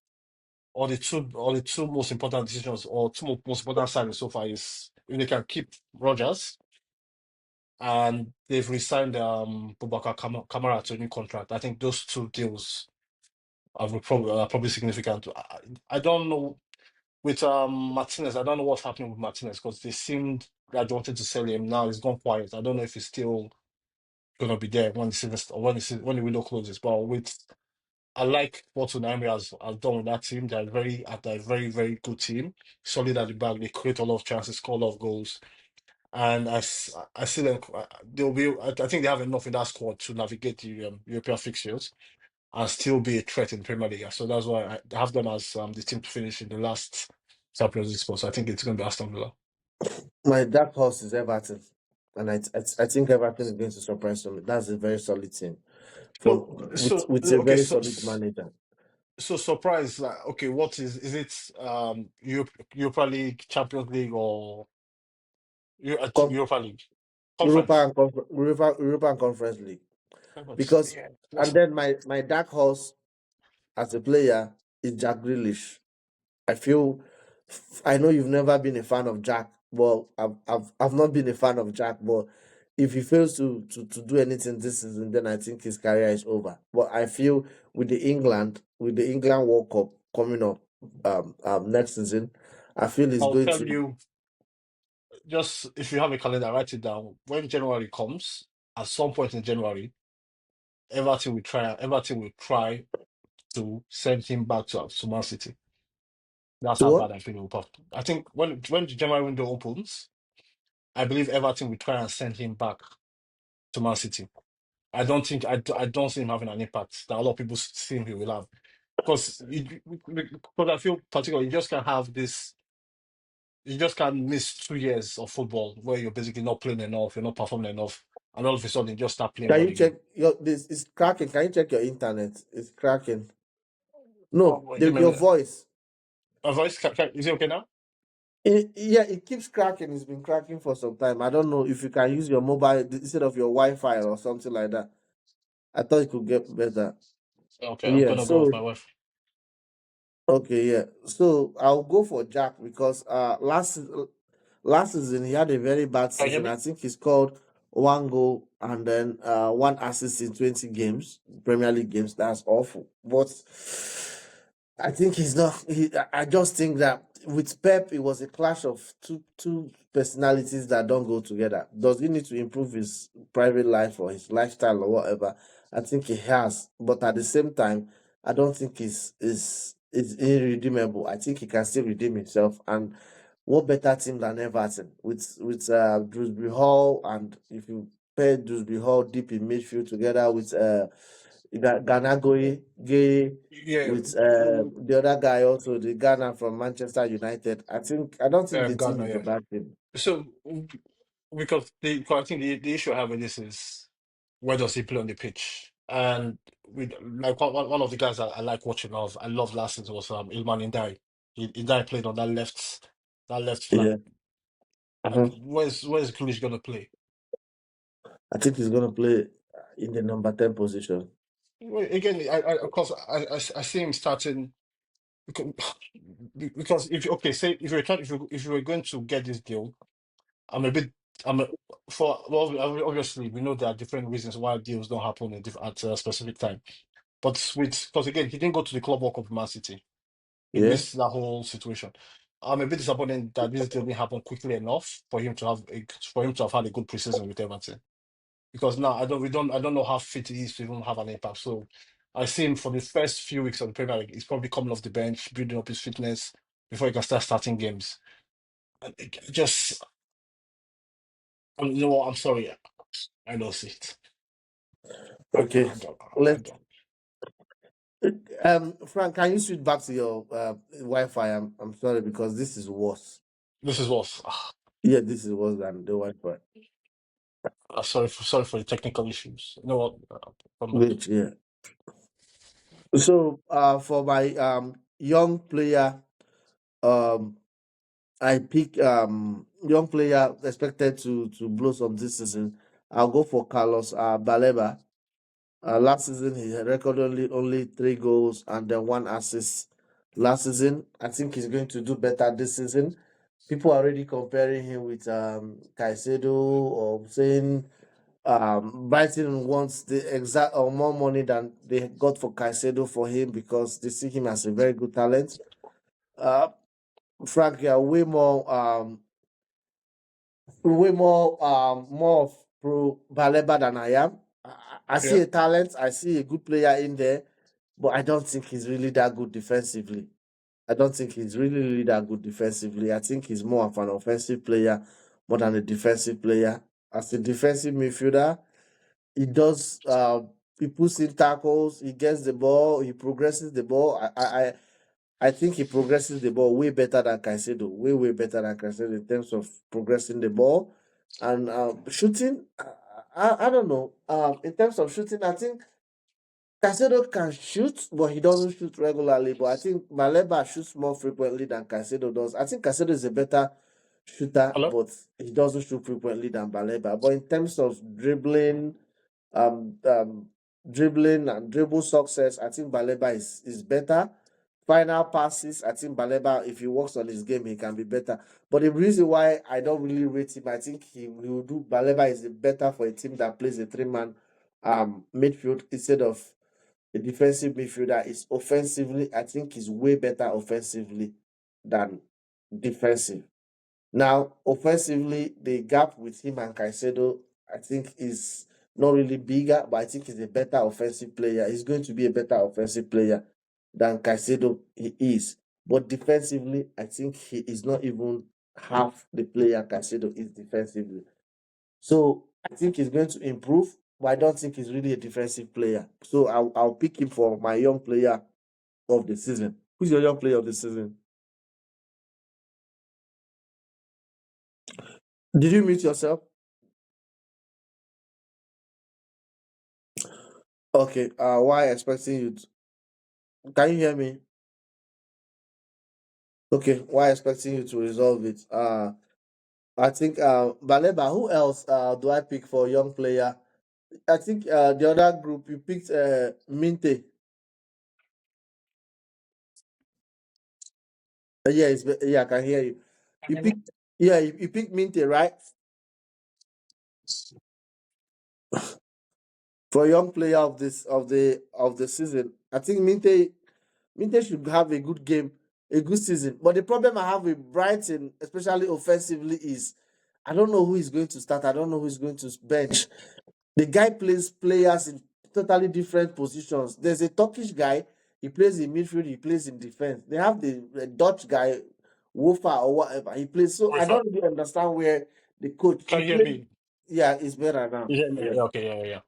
or the two most important decisions or most important signings so far is if they can keep Rogers and they've re-signed Boubacar Kamara to a new contract. I think those two deals are probably significant. I don't know with Martinez. I don't know what's happening with Martinez because they seemed that they wanted to sell him. Now he's gone quiet. I don't know if he's still gonna be there when the season or when the window closes. But with I like what Unai has done with that team. They're a very, very good team. Solid at the back. They create a lot of chances, score a lot of goals. And I see them. They'll be. I think they have enough in that squad to navigate the European fixtures and still be a threat in the Premier League. So that's why I have them as the team to finish in the last Champions League spot. So I think it's going to be Aston Villa. My dark horse is Everton, and I think Everton is going to surprise me. That's a very solid team from No, with a okay, very solid manager. so surprise. Like, okay, what is it? Europa League, Champions League, or Com- Europa League Europa conference? and Europa and Conference League. Conference, Because yeah. and then my dark horse as a player is Jack Grealish. I feel I know you've never been a fan of Jack. Well, I've not been a fan of Jack, but if he fails to do anything this season, then I think his career is over. But I feel with the England World Cup coming up next season, I feel he's I'll going tell to. you, just if you have a calendar, write it down. When January comes, at some point in January, Everton will try to send him back to Man City. That's To how what? bad I feel about Pop. I think when the January window opens, I believe Everton will try and send him back to Man City. I don't see him having an impact that a lot of people think he will have. Because I feel particularly you just can't miss 2 years of football where you're basically not playing enough, you're not performing enough, and all of a sudden you just start playing Can well you check again. your this is cracking? Can you check your internet? It's cracking. Oh, No, wait, give me a your minute. voice. My voice, is it okay now? Yeah, it keeps cracking. It's been cracking for some time. I don't know if you can use your mobile instead of your Wi-Fi or something like that. I thought it could get better. Okay, I'm Yeah, gonna go with my so wife. okay, yeah. So I'll go for Jack because last season he had a very bad Can you hear season. I me? think he scored one goal and then one assist in 20 games, Premier League games. That's awful. But I think he's not I just think that with Pep it was a clash of two personalities that don't go together. Does he need to improve his private life or his lifestyle or whatever? I think he has. But at the same time I don't think is irredeemable. I think he can still redeem himself. And what better team than Everton with Dewsbury Hall, and if you pair Dewsbury Hall deep in midfield together with Ganagoye Gay Yeah, with the other guy also the Ghana from Manchester United. I don't think the team Ghana, is a yeah. bad team. So because I think the issue I have with this is where does he play on the pitch? And with like one of the guys I like watching of I love last season was Ilman Indai. Indai played on that left flank. Yeah. Like Mhm. where's Grealish gonna play? I think he's gonna play in the number 10 position. Well, again, I of course I see him starting because, because if okay say if you're trying if you were going to get this deal, I'm a bit I'm a, for well obviously we know there are different reasons why deals don't happen at a specific time. But with because again he didn't go to the club World Cup with Man City. He Yeah. missed that whole situation. I'm a bit disappointed that this deal didn't happen quickly enough for him to have had a good preseason with Everton. Because now I don't know how fit he is to even have an impact. So I see him for the first few weeks of the Premier League. He's probably coming off the bench, building up his fitness before he can start starting games. And just you know what? I'm sorry. I don't see it. Okay. I don't. I Let don't. Frank, can you switch back to your Wi-Fi? I'm sorry because this is worse. This is what. Yeah, this is worse than the Wi-Fi. Sorry for the technical issues. You know what? Come back. Which yeah. So for my young player, um I pick young player expected to blossom this season. I'll go for Carlos Baleba. Last season he had recorded only 3 goals and then 1 assist. Last season, I think he's going to do better this season. People are already comparing him with Caicedo or saying Brighton wants the exact or more money than they got for Caicedo for him because they see him as a very good talent. Uh, Frank, you are way more of pro Baleba than I am. I see Yeah. a talent, I see a good player in there, but I don't think he's really that good defensively. I don't think he's really that good defensively. I think he's more of an offensive player more than a defensive player. As a defensive midfielder, he does he puts in tackles, he gets the ball, he progresses the ball. I think he progresses the ball way better than Caicedo, way better than Caicedo in terms of progressing the ball and shooting. I don't know. In terms of shooting, I think Caicedo can shoot, but he doesn't shoot regularly. But I think Baleba shoots more frequently than Caicedo does. I think Caicedo is a better shooter, Hello. but he doesn't shoot frequently than Baleba. But in terms of um, um, dribbling and dribble success, I think Baleba is better. Final passes, I think Baleba, if he works on his game, he can be better. But the reason why I don't really rate him, I think he will do. Baleba is better for a team that plays a 3-man midfield instead of a defensive midfielder. Is offensively, I think he's way better offensively than defensive. Now, offensively, the gap with him and Caicedo, I think, is not really bigger, but I think he's a better offensive player. He's going to be a better offensive player than Caicedo he is. But defensively, I think he is not even half the player Caicedo is defensively. So I think he's going to improve, but I don't think he's really a defensive player. So I'll pick him for my young player of the season. Who's your young player of the season? Did you mute yourself? Okay. Why expecting you? Can you hear me? Okay. Why expecting you to resolve it? I think Baleba. Who else do I pick for young player? I think the other group you picked Minte. Yeah, yeah, I can hear you. You picked you picked Minte, right? For young player of the season. I think Minte should have a good game, a good season. But the problem I have with Brighton, especially offensively, is I don't know who is going to start. I don't know who is going to bench. The guy plays players in totally different positions. There's a Turkish guy, he plays in midfield, he plays in defense. They have the Dutch guy, Wofa or whatever, he plays. So Wait, I don't really understand where the coach can he you hear played. me? Yeah, it's better now. You hear me? Yeah. Yeah, okay, yeah.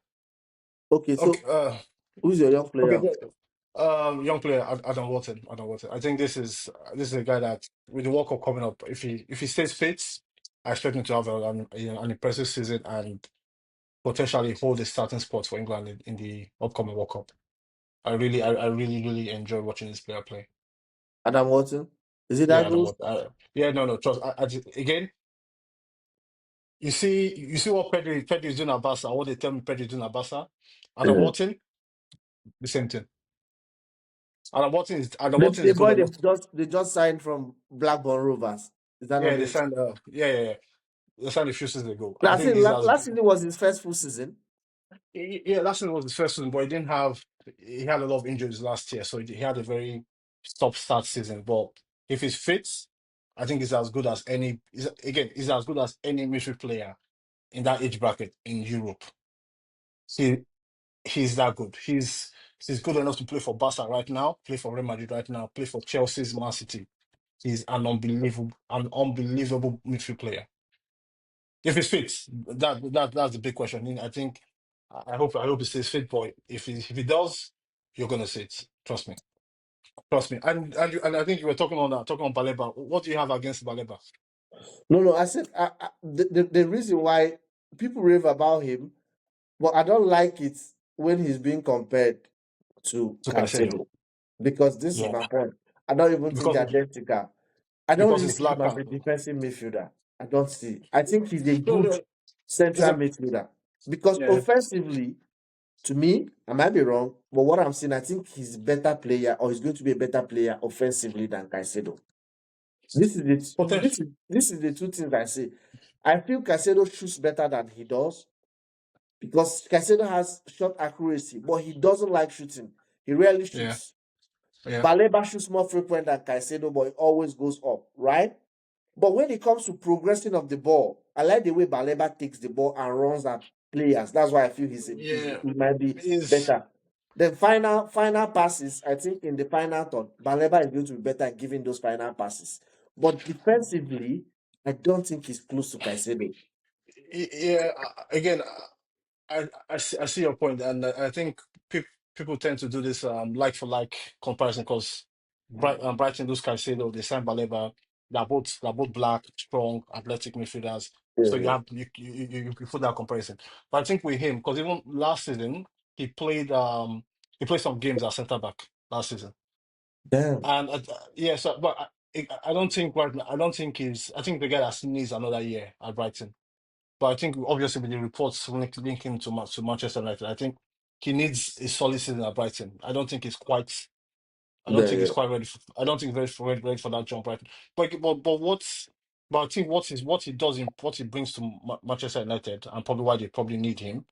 Okay, Okay. so who's your young Okay. player? Young player Adam Wharton. Adam Wharton. I think this is a guy that with the World Cup coming up, if he stays fit, I expect him to have an impressive season and potentially hold a starting spot for England in the upcoming World Cup. I really enjoy watching this player play. Adam Watson. Is it that Yeah, Adam good? Wharton. Yeah, no, trust. Again, you see what Pedri is doing at Barca. What they tell me Pedri is doing at Barca. Adam Yeah. Wharton, the same thing. Adam The, Wharton the is good boy enough. they just signed from Blackburn Rovers. Is that not Yeah, they the signed. Yeah. They signed a few seasons ago. I last think season? he's as Last season was his first full season. yeah. Last season was his first season, but he didn't have. He had a lot of injuries last year, so he had a very stop-start season. But if he's fit, I think he's as good as any. He's as good as any midfield player in that age bracket in Europe. He he's that good. He's good enough to play for Barca right now, play for Real Madrid right now, play for Chelsea's Man City. He's an unbelievable midfield player. If he's fit, that's the big question. I think I hope he stays fit, boy. If he does, you're gonna see it. Trust me. And I think you were talking on Baleba. What do you have against Baleba? No, I said the reason why. people rave about him, but I don't like it when he's being compared to to Caicedo. Caicedo. Because this is Yeah, my point. I don't even think because they're identical. I don't because really it's see him lack. as a defensive midfielder. I don't see. I think he's a No, good no, it's central a midfielder. Because yeah, offensively, to me, I might be wrong, but what I'm saying, I think he's a better player, or he's going to be a better player offensively than Caicedo. This is potential. this is the two things I say. I feel Caicedo shoots better than he does because Caicedo has shot accuracy, but he doesn't like shooting. He rarely Yeah, shoots. yeah, Baleba shoots more frequent than Caicedo, but it always goes up, right? But when it comes to progressing of the ball, I like the way Baleba takes the ball and runs at players. That's why I feel yeah. he might be Is better. The final passes, I think in the final third, Baleba is going to be better at giving those final passes. But defensively, I don't think he's close to Caicedo. yeah. Again, I see your point, and I think people tend to do this like for like comparison because Brighton, those Caicedo, they signed Baleba. They're both black, strong, athletic midfielders. So you Yeah. have you put that comparison. But I think with him, because even last season he played he played some games at centre back last season, Damn. and yeah. So, but I don't think right now. I don't think he's. I think the guy that needs another year at Brighton. But I think obviously with the reports linking to Manchester United, I think he needs a solid season at Brighton. I don't think he's quite. I don't Yeah, think he's yeah. quite ready. I don't think he's ready for that jump, right? But I think what he does in what he brings to Manchester United, and probably why they probably need him,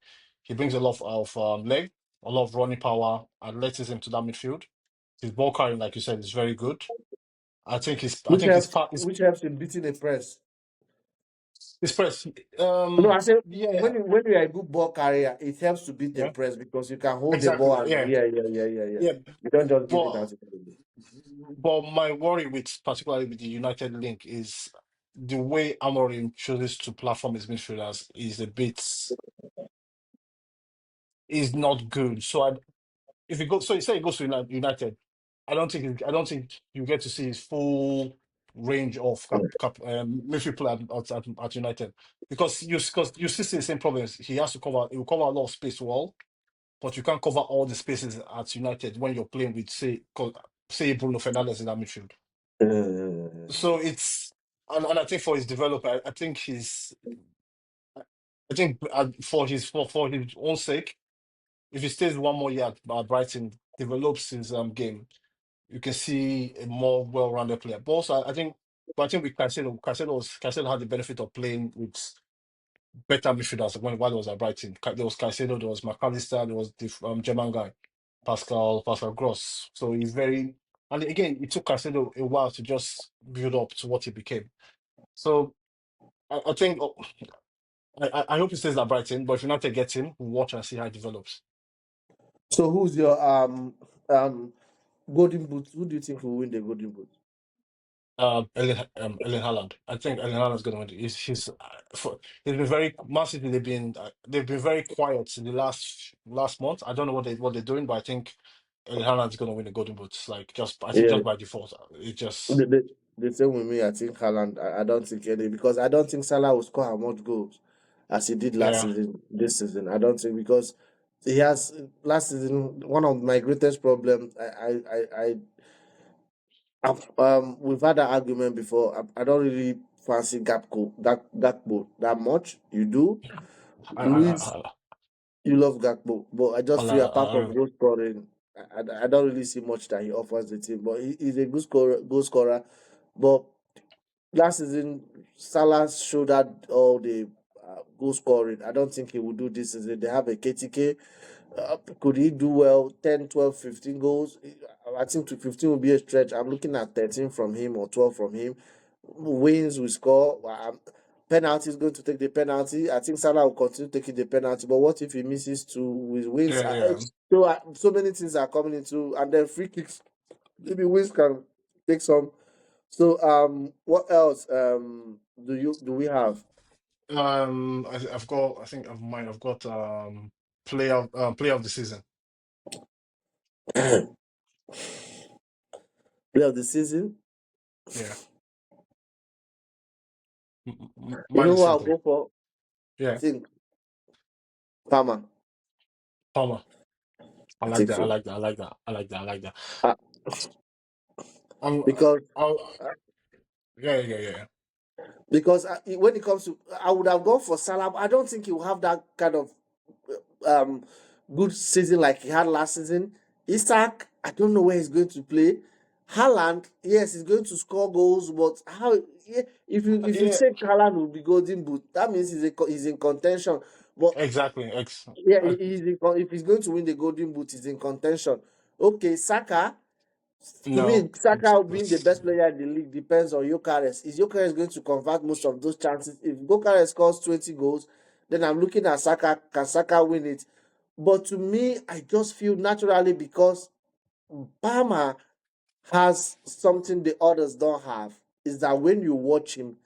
he brings a lot of leg, a lot of running power, athleticism to that midfield. His ball carrying, like you said, is very good. I Which think his helps part which helps in beating a press. his press. No, I say Yeah, when you are a good ball carrier, it helps to beat the yeah, press because you can hold the ball exactly. and Yeah, yeah. yeah. You don't just give it But out. To the my worry with particularly with the United link is the way Amorim chooses to platform his midfielders is not good. So if it goes, so you say it goes to United, I don't think you get to see his full range of midfield play at United because you still see the same problems. He will cover a lot of space well, but you can't cover all the spaces at United when you're playing with say Bruno Fernandes in that midfield. So it's and I think for his development, I think for his own sake, if he stays one more year at Brighton, develops his game, you can see a more well-rounded player. But also, but I think with Caicedo had the benefit of playing with better midfielders while he was at Brighton. There was Caicedo, there was McAllister, there was the German guy, Pascal Gross. So he's very and again, it took Caicedo a while to just build up to what he became. So I think I hope he stays at Brighton, but if United gets him, we'll watch and see how it develops. So who's your golden boot? Who do you think will win the golden boot? Ellen Haaland. I think Ellen Haaland's going to win it. He's been very Man City. They've been very quiet in the last month. I don't know what they're doing, but I think Ellen Haaland's going to win the Golden Boots. Like just I think Yeah, just by default. It just the, the same with me. I think Haaland. I don't think any because I don't think Salah will score as much goals as he did last yeah. season. This season, I don't think because he has last season one of my greatest problems. We've had that argument before. I don't really fancy Gakpo that much. You do, I I Luis. I, You love Gakpo, but I I, just feel apart I, from I goal scoring, I don't really see much that he offers the team. But he's a good scorer, goal scorer. But last season, Salah showed that all the goal scoring. I don't think he will do this season. They have a KTK. Could he do well 10, 12, 15 goals? I think to 15 will be a stretch. I'm looking at 13 from him or 12 from him. Wins will score. Penalty is going to take the penalty. I think Salah will continue taking the penalty. But what if he misses two with wins? yeah yeah. So many things are coming into, and then free kicks. Maybe wins can take some. So what else do we have? I've got I think of mine. I've got player of the season. Player of the season. Yeah, You mine know is what I'll simple. go for? I Yeah, think Palmer. Palmer. I I like think that. I so. like that. I like that. I like that. I like that. Uh, Um, because yeah, yeah, yeah, when it comes to, I would have gone for Salah. But I don't think he will have that kind of um good season like he had last season. Isaac, I don't know where he's going to play. Haaland, yes, he's going to score goals, but how? Yeah, if you yeah. say Haaland will be golden boot, that means he's in contention. But Exactly. yeah, if he's going to win the golden boot, he's in contention. Okay, Saka. To No, me, Saka being the best player in the league depends on Gyökeres. Is Gyökeres going to convert most of those chances? If Gyökeres scores 20 goals, then I'm looking at Saka. Can Saka win it? But to me, I just feel naturally because Palmer has something the others don't have is that when you watch him,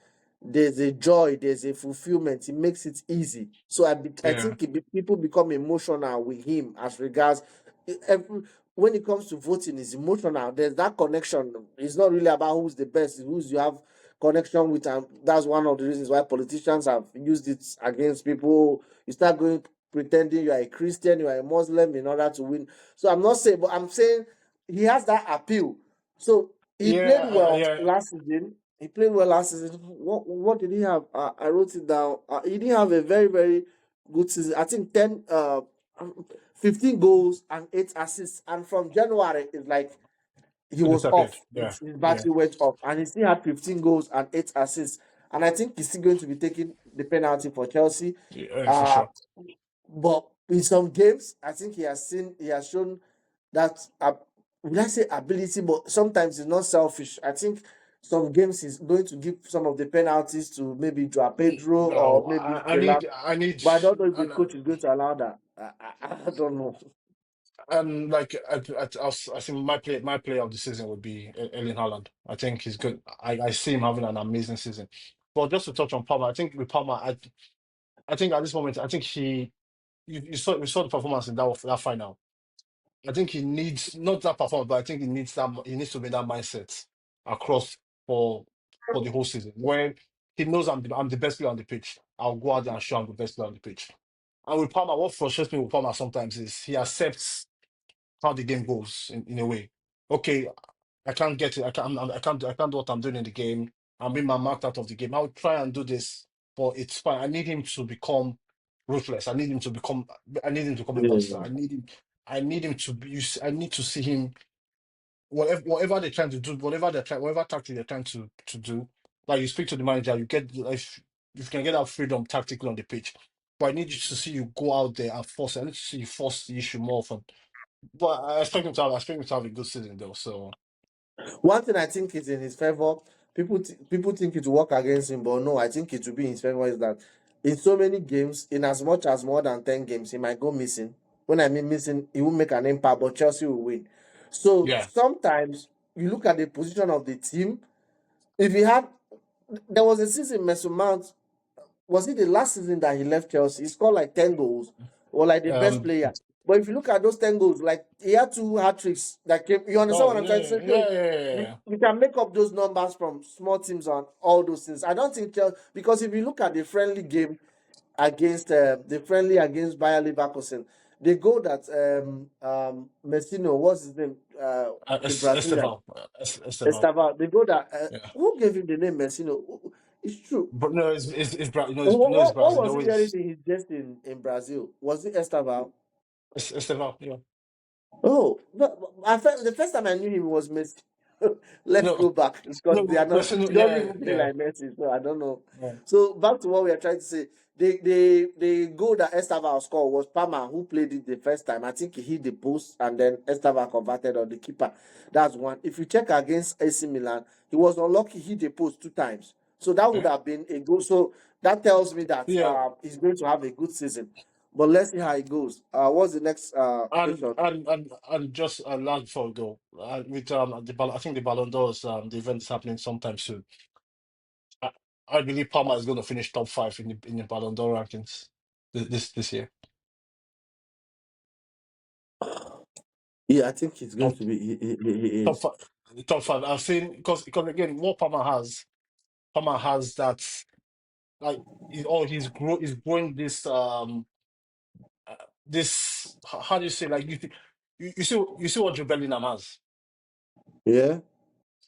there's a joy, there's a fulfillment. It makes it easy. So I yeah, think people become emotional with him as regards every, when it comes to voting, it's emotional. There's that connection. It's not really about who's the best, it's who's you have connection with, and that's one of the reasons why politicians have used it against people. You start going pretending you are a Christian, you are a Muslim in order to win. So I'm not saying, but I'm saying he has that appeal. So he played well yeah. last season. He played well last season. What did he have? I wrote it down. He didn't have a very, very good season. I think 15 goals and 8 assists. And from January, it's like he It was disappeared. off. Yeah, His yeah, battery went off. And he still had 15 goals and 8 assists. And I think he's still going to be taking the penalty for Chelsea. yeah, for Uh, sure. but in some games, I think he has shown that, will I say ability, but sometimes it's not selfish. I think some games he's going to give some of the penalties to maybe Joao Pedro or No, maybe I Villa. need, I need, But I don't know if the and coach is going to allow that. I don't know. like I think my player of the season would be Erling Haaland. I think he's good. I see him having an amazing season. But just to touch on Palmer, I think with Palmer, I think at this moment, I think you saw the performance in that final. I think he needs not that performance, but I think he needs to be that mindset across for for the whole season. Where he knows I'm the best player on the pitch. I'll go out there and show I'm the best player on the pitch. And with Palmer, what frustrates me with Palmer sometimes is he accepts how the game goes in a way. Okay, I can't get it. I can't do what I'm doing in the game. I'm being marked out of the game. I'll try and do this, but it's fine. I need him to become ruthless. I need him to become a monster. Yeah. I need him to be, I need to see him, whatever they're trying to do, whatever tactic they're trying to do. Like you speak to the manager, you get, if you can get that freedom tactically on the pitch. But I need you to see you go out there and force it. I need to see you force the issue more often. But I expect him to have a good season though. So One thing I think is in his favor. People think it will work against him, but no, I think it will be in his favor. Is that in so many games, in as much as more than 10 games, he might go missing. When I mean missing, he will make an impact, but Chelsea will win. So yeah, sometimes you look at the position of the team. If he had, there was a season Mason Mount, was it the last season that he left Chelsea? He scored like 10 goals, or like the best um, player. But if you look at those 10 goals, like he had two hat tricks that came. You understand oh what I'm yeah, trying to say? yeah, So yeah, yeah, yeah. we can make up those numbers from small teams and all those things. I don't think Chelsea, because if you look at the friendly game against Bayer Leverkusen, the goal that Messino, what's his name, the Brazilian Esteval, Esteval, Estava, the goal that yeah. who gave him the name Messino? It's true. But no, you know, it's What Brazil. was he wearing Always in his chest in Brazil? Was it Estava? Esteval, yeah. Oh, no, the first time I knew him was Messi. Let's No, go back because no, they are not. Messino, He doesn't yeah, even play yeah, like Messi, so I don't know. yeah, So back to what we are trying to say. The goal that Estava scored was Palmer who played it the first time. I think he hit the post and then Estava converted on the keeper. That's one. If you check against AC Milan, he was unlucky. He hit the post 2 times. So that would yeah, have been a goal. So that tells me that yeah. he's going to have a good season. But let's see how it goes. What's the next question? And just last before we go, with I think the Ballon d'Ors, the event is happening sometime soon. I, I believe Palmer is going to finish top five in the Ballon d'Or rankings this year. Yeah, I think he's going Top to be. He top is. five, top five. I've seen because again, what Palmer has that. like he's growing this uh, this how do you say, like you see what Joe Bellingham has. Yeah.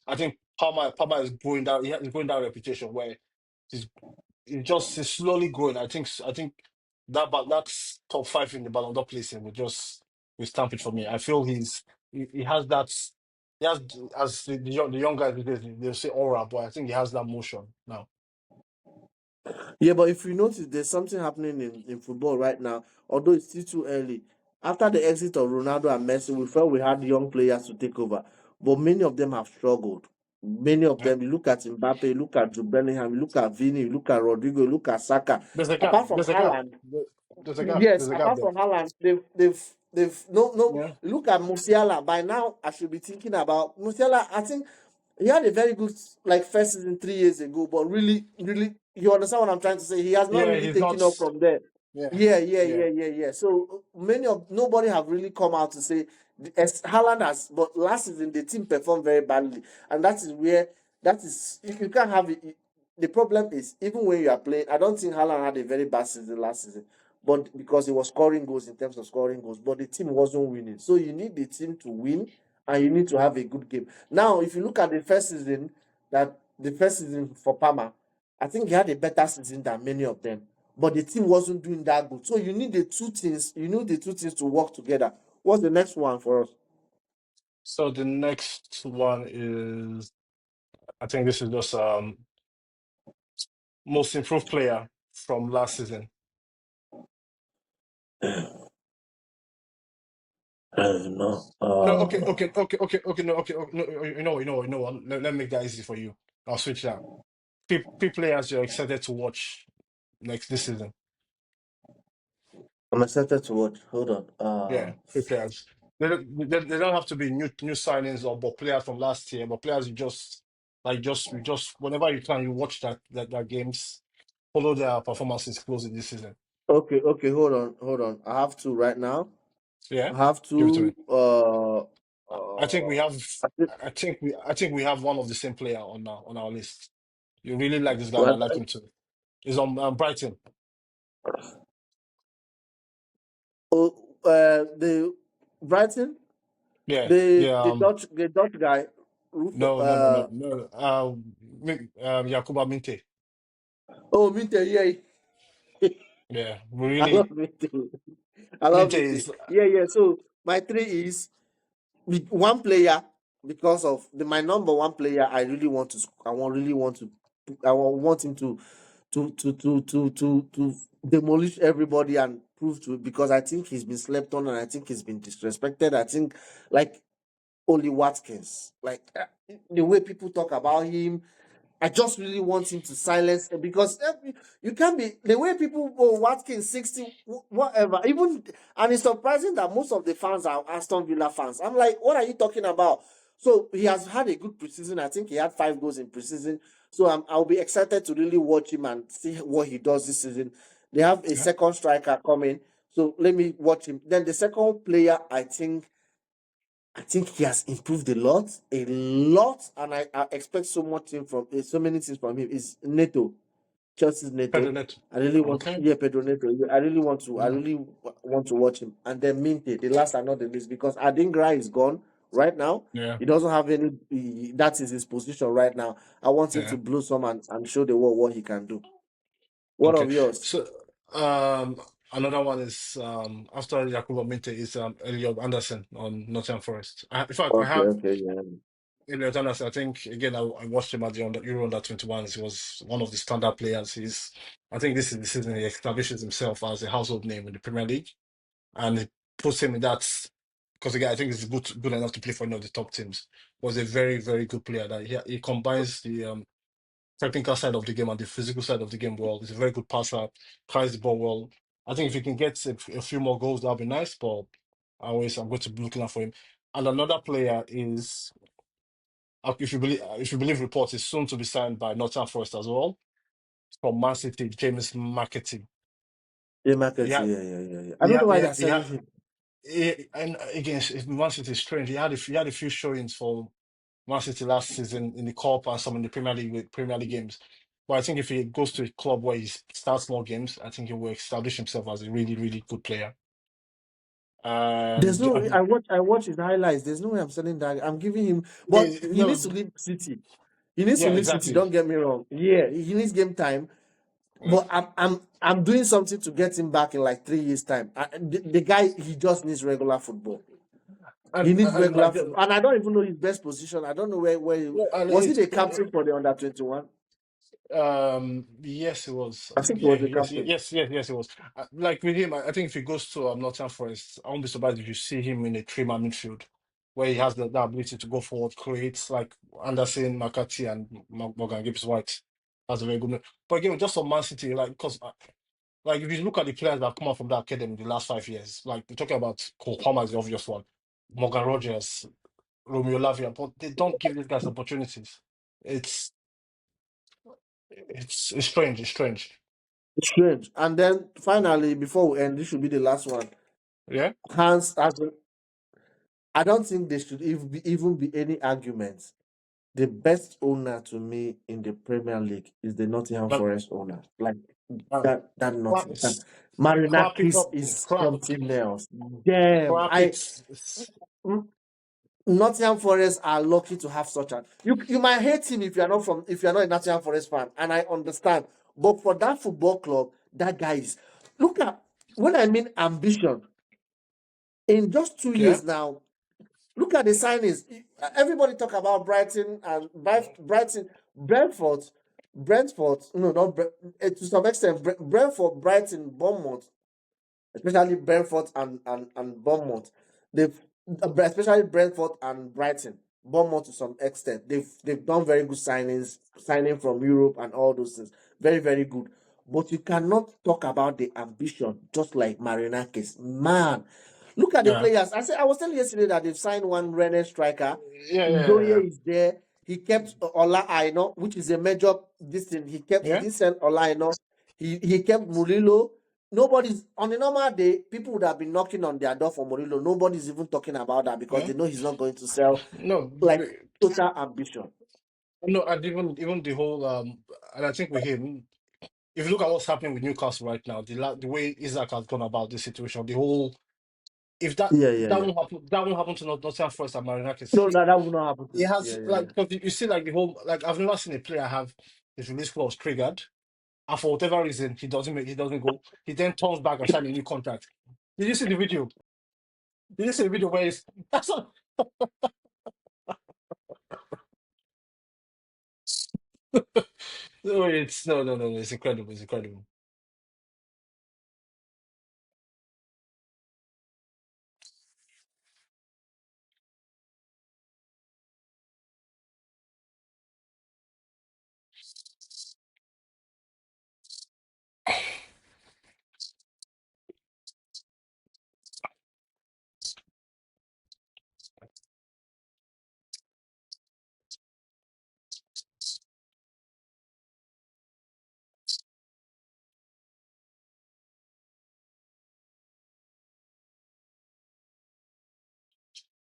I think Palmer is growing down. He's growing that reputation where he's he's slowly growing. I think that's top five in the Ballon d'Or placing will stamp it for me. I feel he has that. He has, as the young guys they'll say aura, but I think he has that motion now. Yeah, but if you notice, there's something happening in football right now, although it's still too early. After the exit of Ronaldo and Messi, we felt we had young players to take over, but many of them have struggled. Many of Yeah. them, you look at Mbappe, you look at Jude Bellingham, you look at Vini, you look at Rodrigo, you look at Saka. There's a gap. Apart from There's a gap. Haaland, There's a gap. yes, There's a gap apart there. from Haaland, they've no. Yeah. Look at Musiala. By now, I should be thinking about Musiala. I think he had a very good like first season 3 years ago, but really, you understand what I'm trying to say? He has not Yeah. really He's not. taken off from there. Yeah. Yeah. Yeah. So many of nobody have really come out to say as Haaland has, but last season the team performed very badly, and that is where that is you can't have it. The problem is even when you are playing, I don't think Haaland had a very bad season last season, but because he was scoring goals in terms of scoring goals, but the team wasn't winning. So you need the team to win, and you need to have a good game. Now, if you look at the first season for Palmer, I think he had a better season than many of them, but the team wasn't doing that good. So you need the two things. You need the two things to work together. What's the next one for us? So the next one is, I think this is just most improved player from last season. No. No, okay. No, okay. No, you know what? Let me make that easy for you. I'll switch that. Players you're excited to watch next this season. I'm excited to watch. Hold on. Yeah, players. They don't have to be new signings or but players from last year, but players you just whenever you can you watch that games, follow their performances closely this season. Okay. Hold on. I have to right now. Yeah, I have give it to me. to. I think we have. I think, I think we have one of the same player on our list. You really like this guy, and I well, like him too. He's on Brighton. the Brighton, Yeah, yeah. The Dutch guy, Rufo, No. Yakuba Minte. oh Minte, yeah, Yeah, we I love really Minte. I love Minte Minte. is Yeah. So my three is one player because of my number one player. I want him to demolish everybody and prove to because I think he's been slept on and I think he's been disrespected. I think like Oli Watkins, like the way people talk about him, I just really want him to silence because you can't be the way people Watkins 60 whatever even and it's surprising that most of the fans are Aston Villa fans. I'm like, what are you talking about? So he has had a good preseason. I think he had 5 goals in preseason. So I'll be excited to really watch him and see what he does this season. They have a yeah. second striker coming, so let me watch him. Then the second player, I think he has improved a lot, and I expect so much thing from so many things from him. Is Neto, Chelsea's Pedro Neto. Neto. I really want, Okay. yeah, Pedro Neto. Yeah, I Mm, really want to watch him. And then Minte, the last and not the least, because Adingra is gone right now. yeah, He doesn't have any. That is his position right now. I want him to yeah. blossom and show the world what he can do. What Okay. of yours? So another one is after Yakuba Minte is Elliot Anderson on Nottingham Forest. In fact, I have Yeah. Elliot Anderson. I think again I watched him at the Euro under 21s. He was one of the standout players. I think this is the season he establishes himself as a household name in the Premier League, and it puts him in that because again I think he's good enough to play for one of the top teams. Was a very good player that he combines the technical side of the game and the physical side of the game well. He's a very good passer, carries the ball well. I think if he can get a few more goals, that'll be nice. But I'm going to be looking out for him. And another player is, if you believe reports, is soon to be signed by Nottingham Forest as well from Man City. James McAtee. Yeah, market. Yeah, Yeah. I don't yeah, know why yeah, they're selling yeah. him. And again, Man City is strange. He had a few showings for Man City last season in the Cup and some in the Premier League games. But I think if he goes to a club where he starts more games, I think he will establish himself as a really, really good player. There's And no way. I watch his highlights. There's no way I'm selling that. I'm giving him, but he no, needs to leave City. He needs to yeah, leave City. exactly. Don't get me wrong. Yeah, he needs game time. Yeah. But I'm doing something to get him back in like 3 years time. The guy, he just needs regular football. He needs And regular like football, and I don't even know his best position. I don't know where no, and was he it's the captain for the under 21? yes, it was. I think he Yeah, was the yes, captain. yes, it was. Like with him, I think if he goes to Nottingham Forest, I won't be surprised if you see him in a three-man midfield where he has the ability to go forward, create like Anderson, McCarthy, and Morgan Gibbs White. That's a very good. But again, just on Man City, like because like if you look at the players that have come out from that academy in the last 5 years, like we're talking about Cole Palmer is the obvious one, Morgan Rogers, Romeo Lavia, but they don't give these guys opportunities. It's it's strange. It's strange. Strange. And then finally, before we end, this should be the last one. Yeah. Hans, I don't think there should even be any arguments. The best owner to me in the Premier League is the Nottingham But Forest owner. Like uh, that clap, Nottingham. clap it Marinakis up, is clap, something else. Damn. clap it. Nottingham Forest are lucky to have such a you might hate him if you're not a Nottingham Forest fan, and I understand. But for that football club, that guy is look at when I mean ambition, in just two Yeah, years now, look at the signings. Everybody talk about Brighton and Brighton, Brentford, Brentford. No, not to some extent, Brentford, Brighton, Bournemouth, especially Brentford and Bournemouth. They've especially Brentford and Brighton, Bournemouth to some extent. They've done very good signing from Europe and all those things. Very very good. But you cannot talk about the ambition just like Marinakis. Man, look at the yeah, players. I was telling you yesterday that they've signed one Rennes striker. yeah. Ndoye is there. He kept Ola Aino, which is a major this thing. He Yeah. didn't send Ola Aino. He kept Murillo. Nobody's on a normal day, people would have been knocking on their door for Murillo. Nobody's even talking about that because Yeah. they know he's not going to sell. No, Like total ambition. no, and even the whole and I think with him, if you look at what's happening with Newcastle right now, the way Isaac has gone about this situation, the whole if that Yeah, yeah, yeah. that won't happen to Nottingham Forest and Marinakis. No, that would not happen It to. Yeah, has yeah, like yeah. because you see like the whole like I've never seen a player have his release clause triggered, and for whatever reason he doesn't go. He then turns back and signs a new contract. Did you see the video? Did you see the video where he's that's not no, it's no, it's incredible, it's incredible.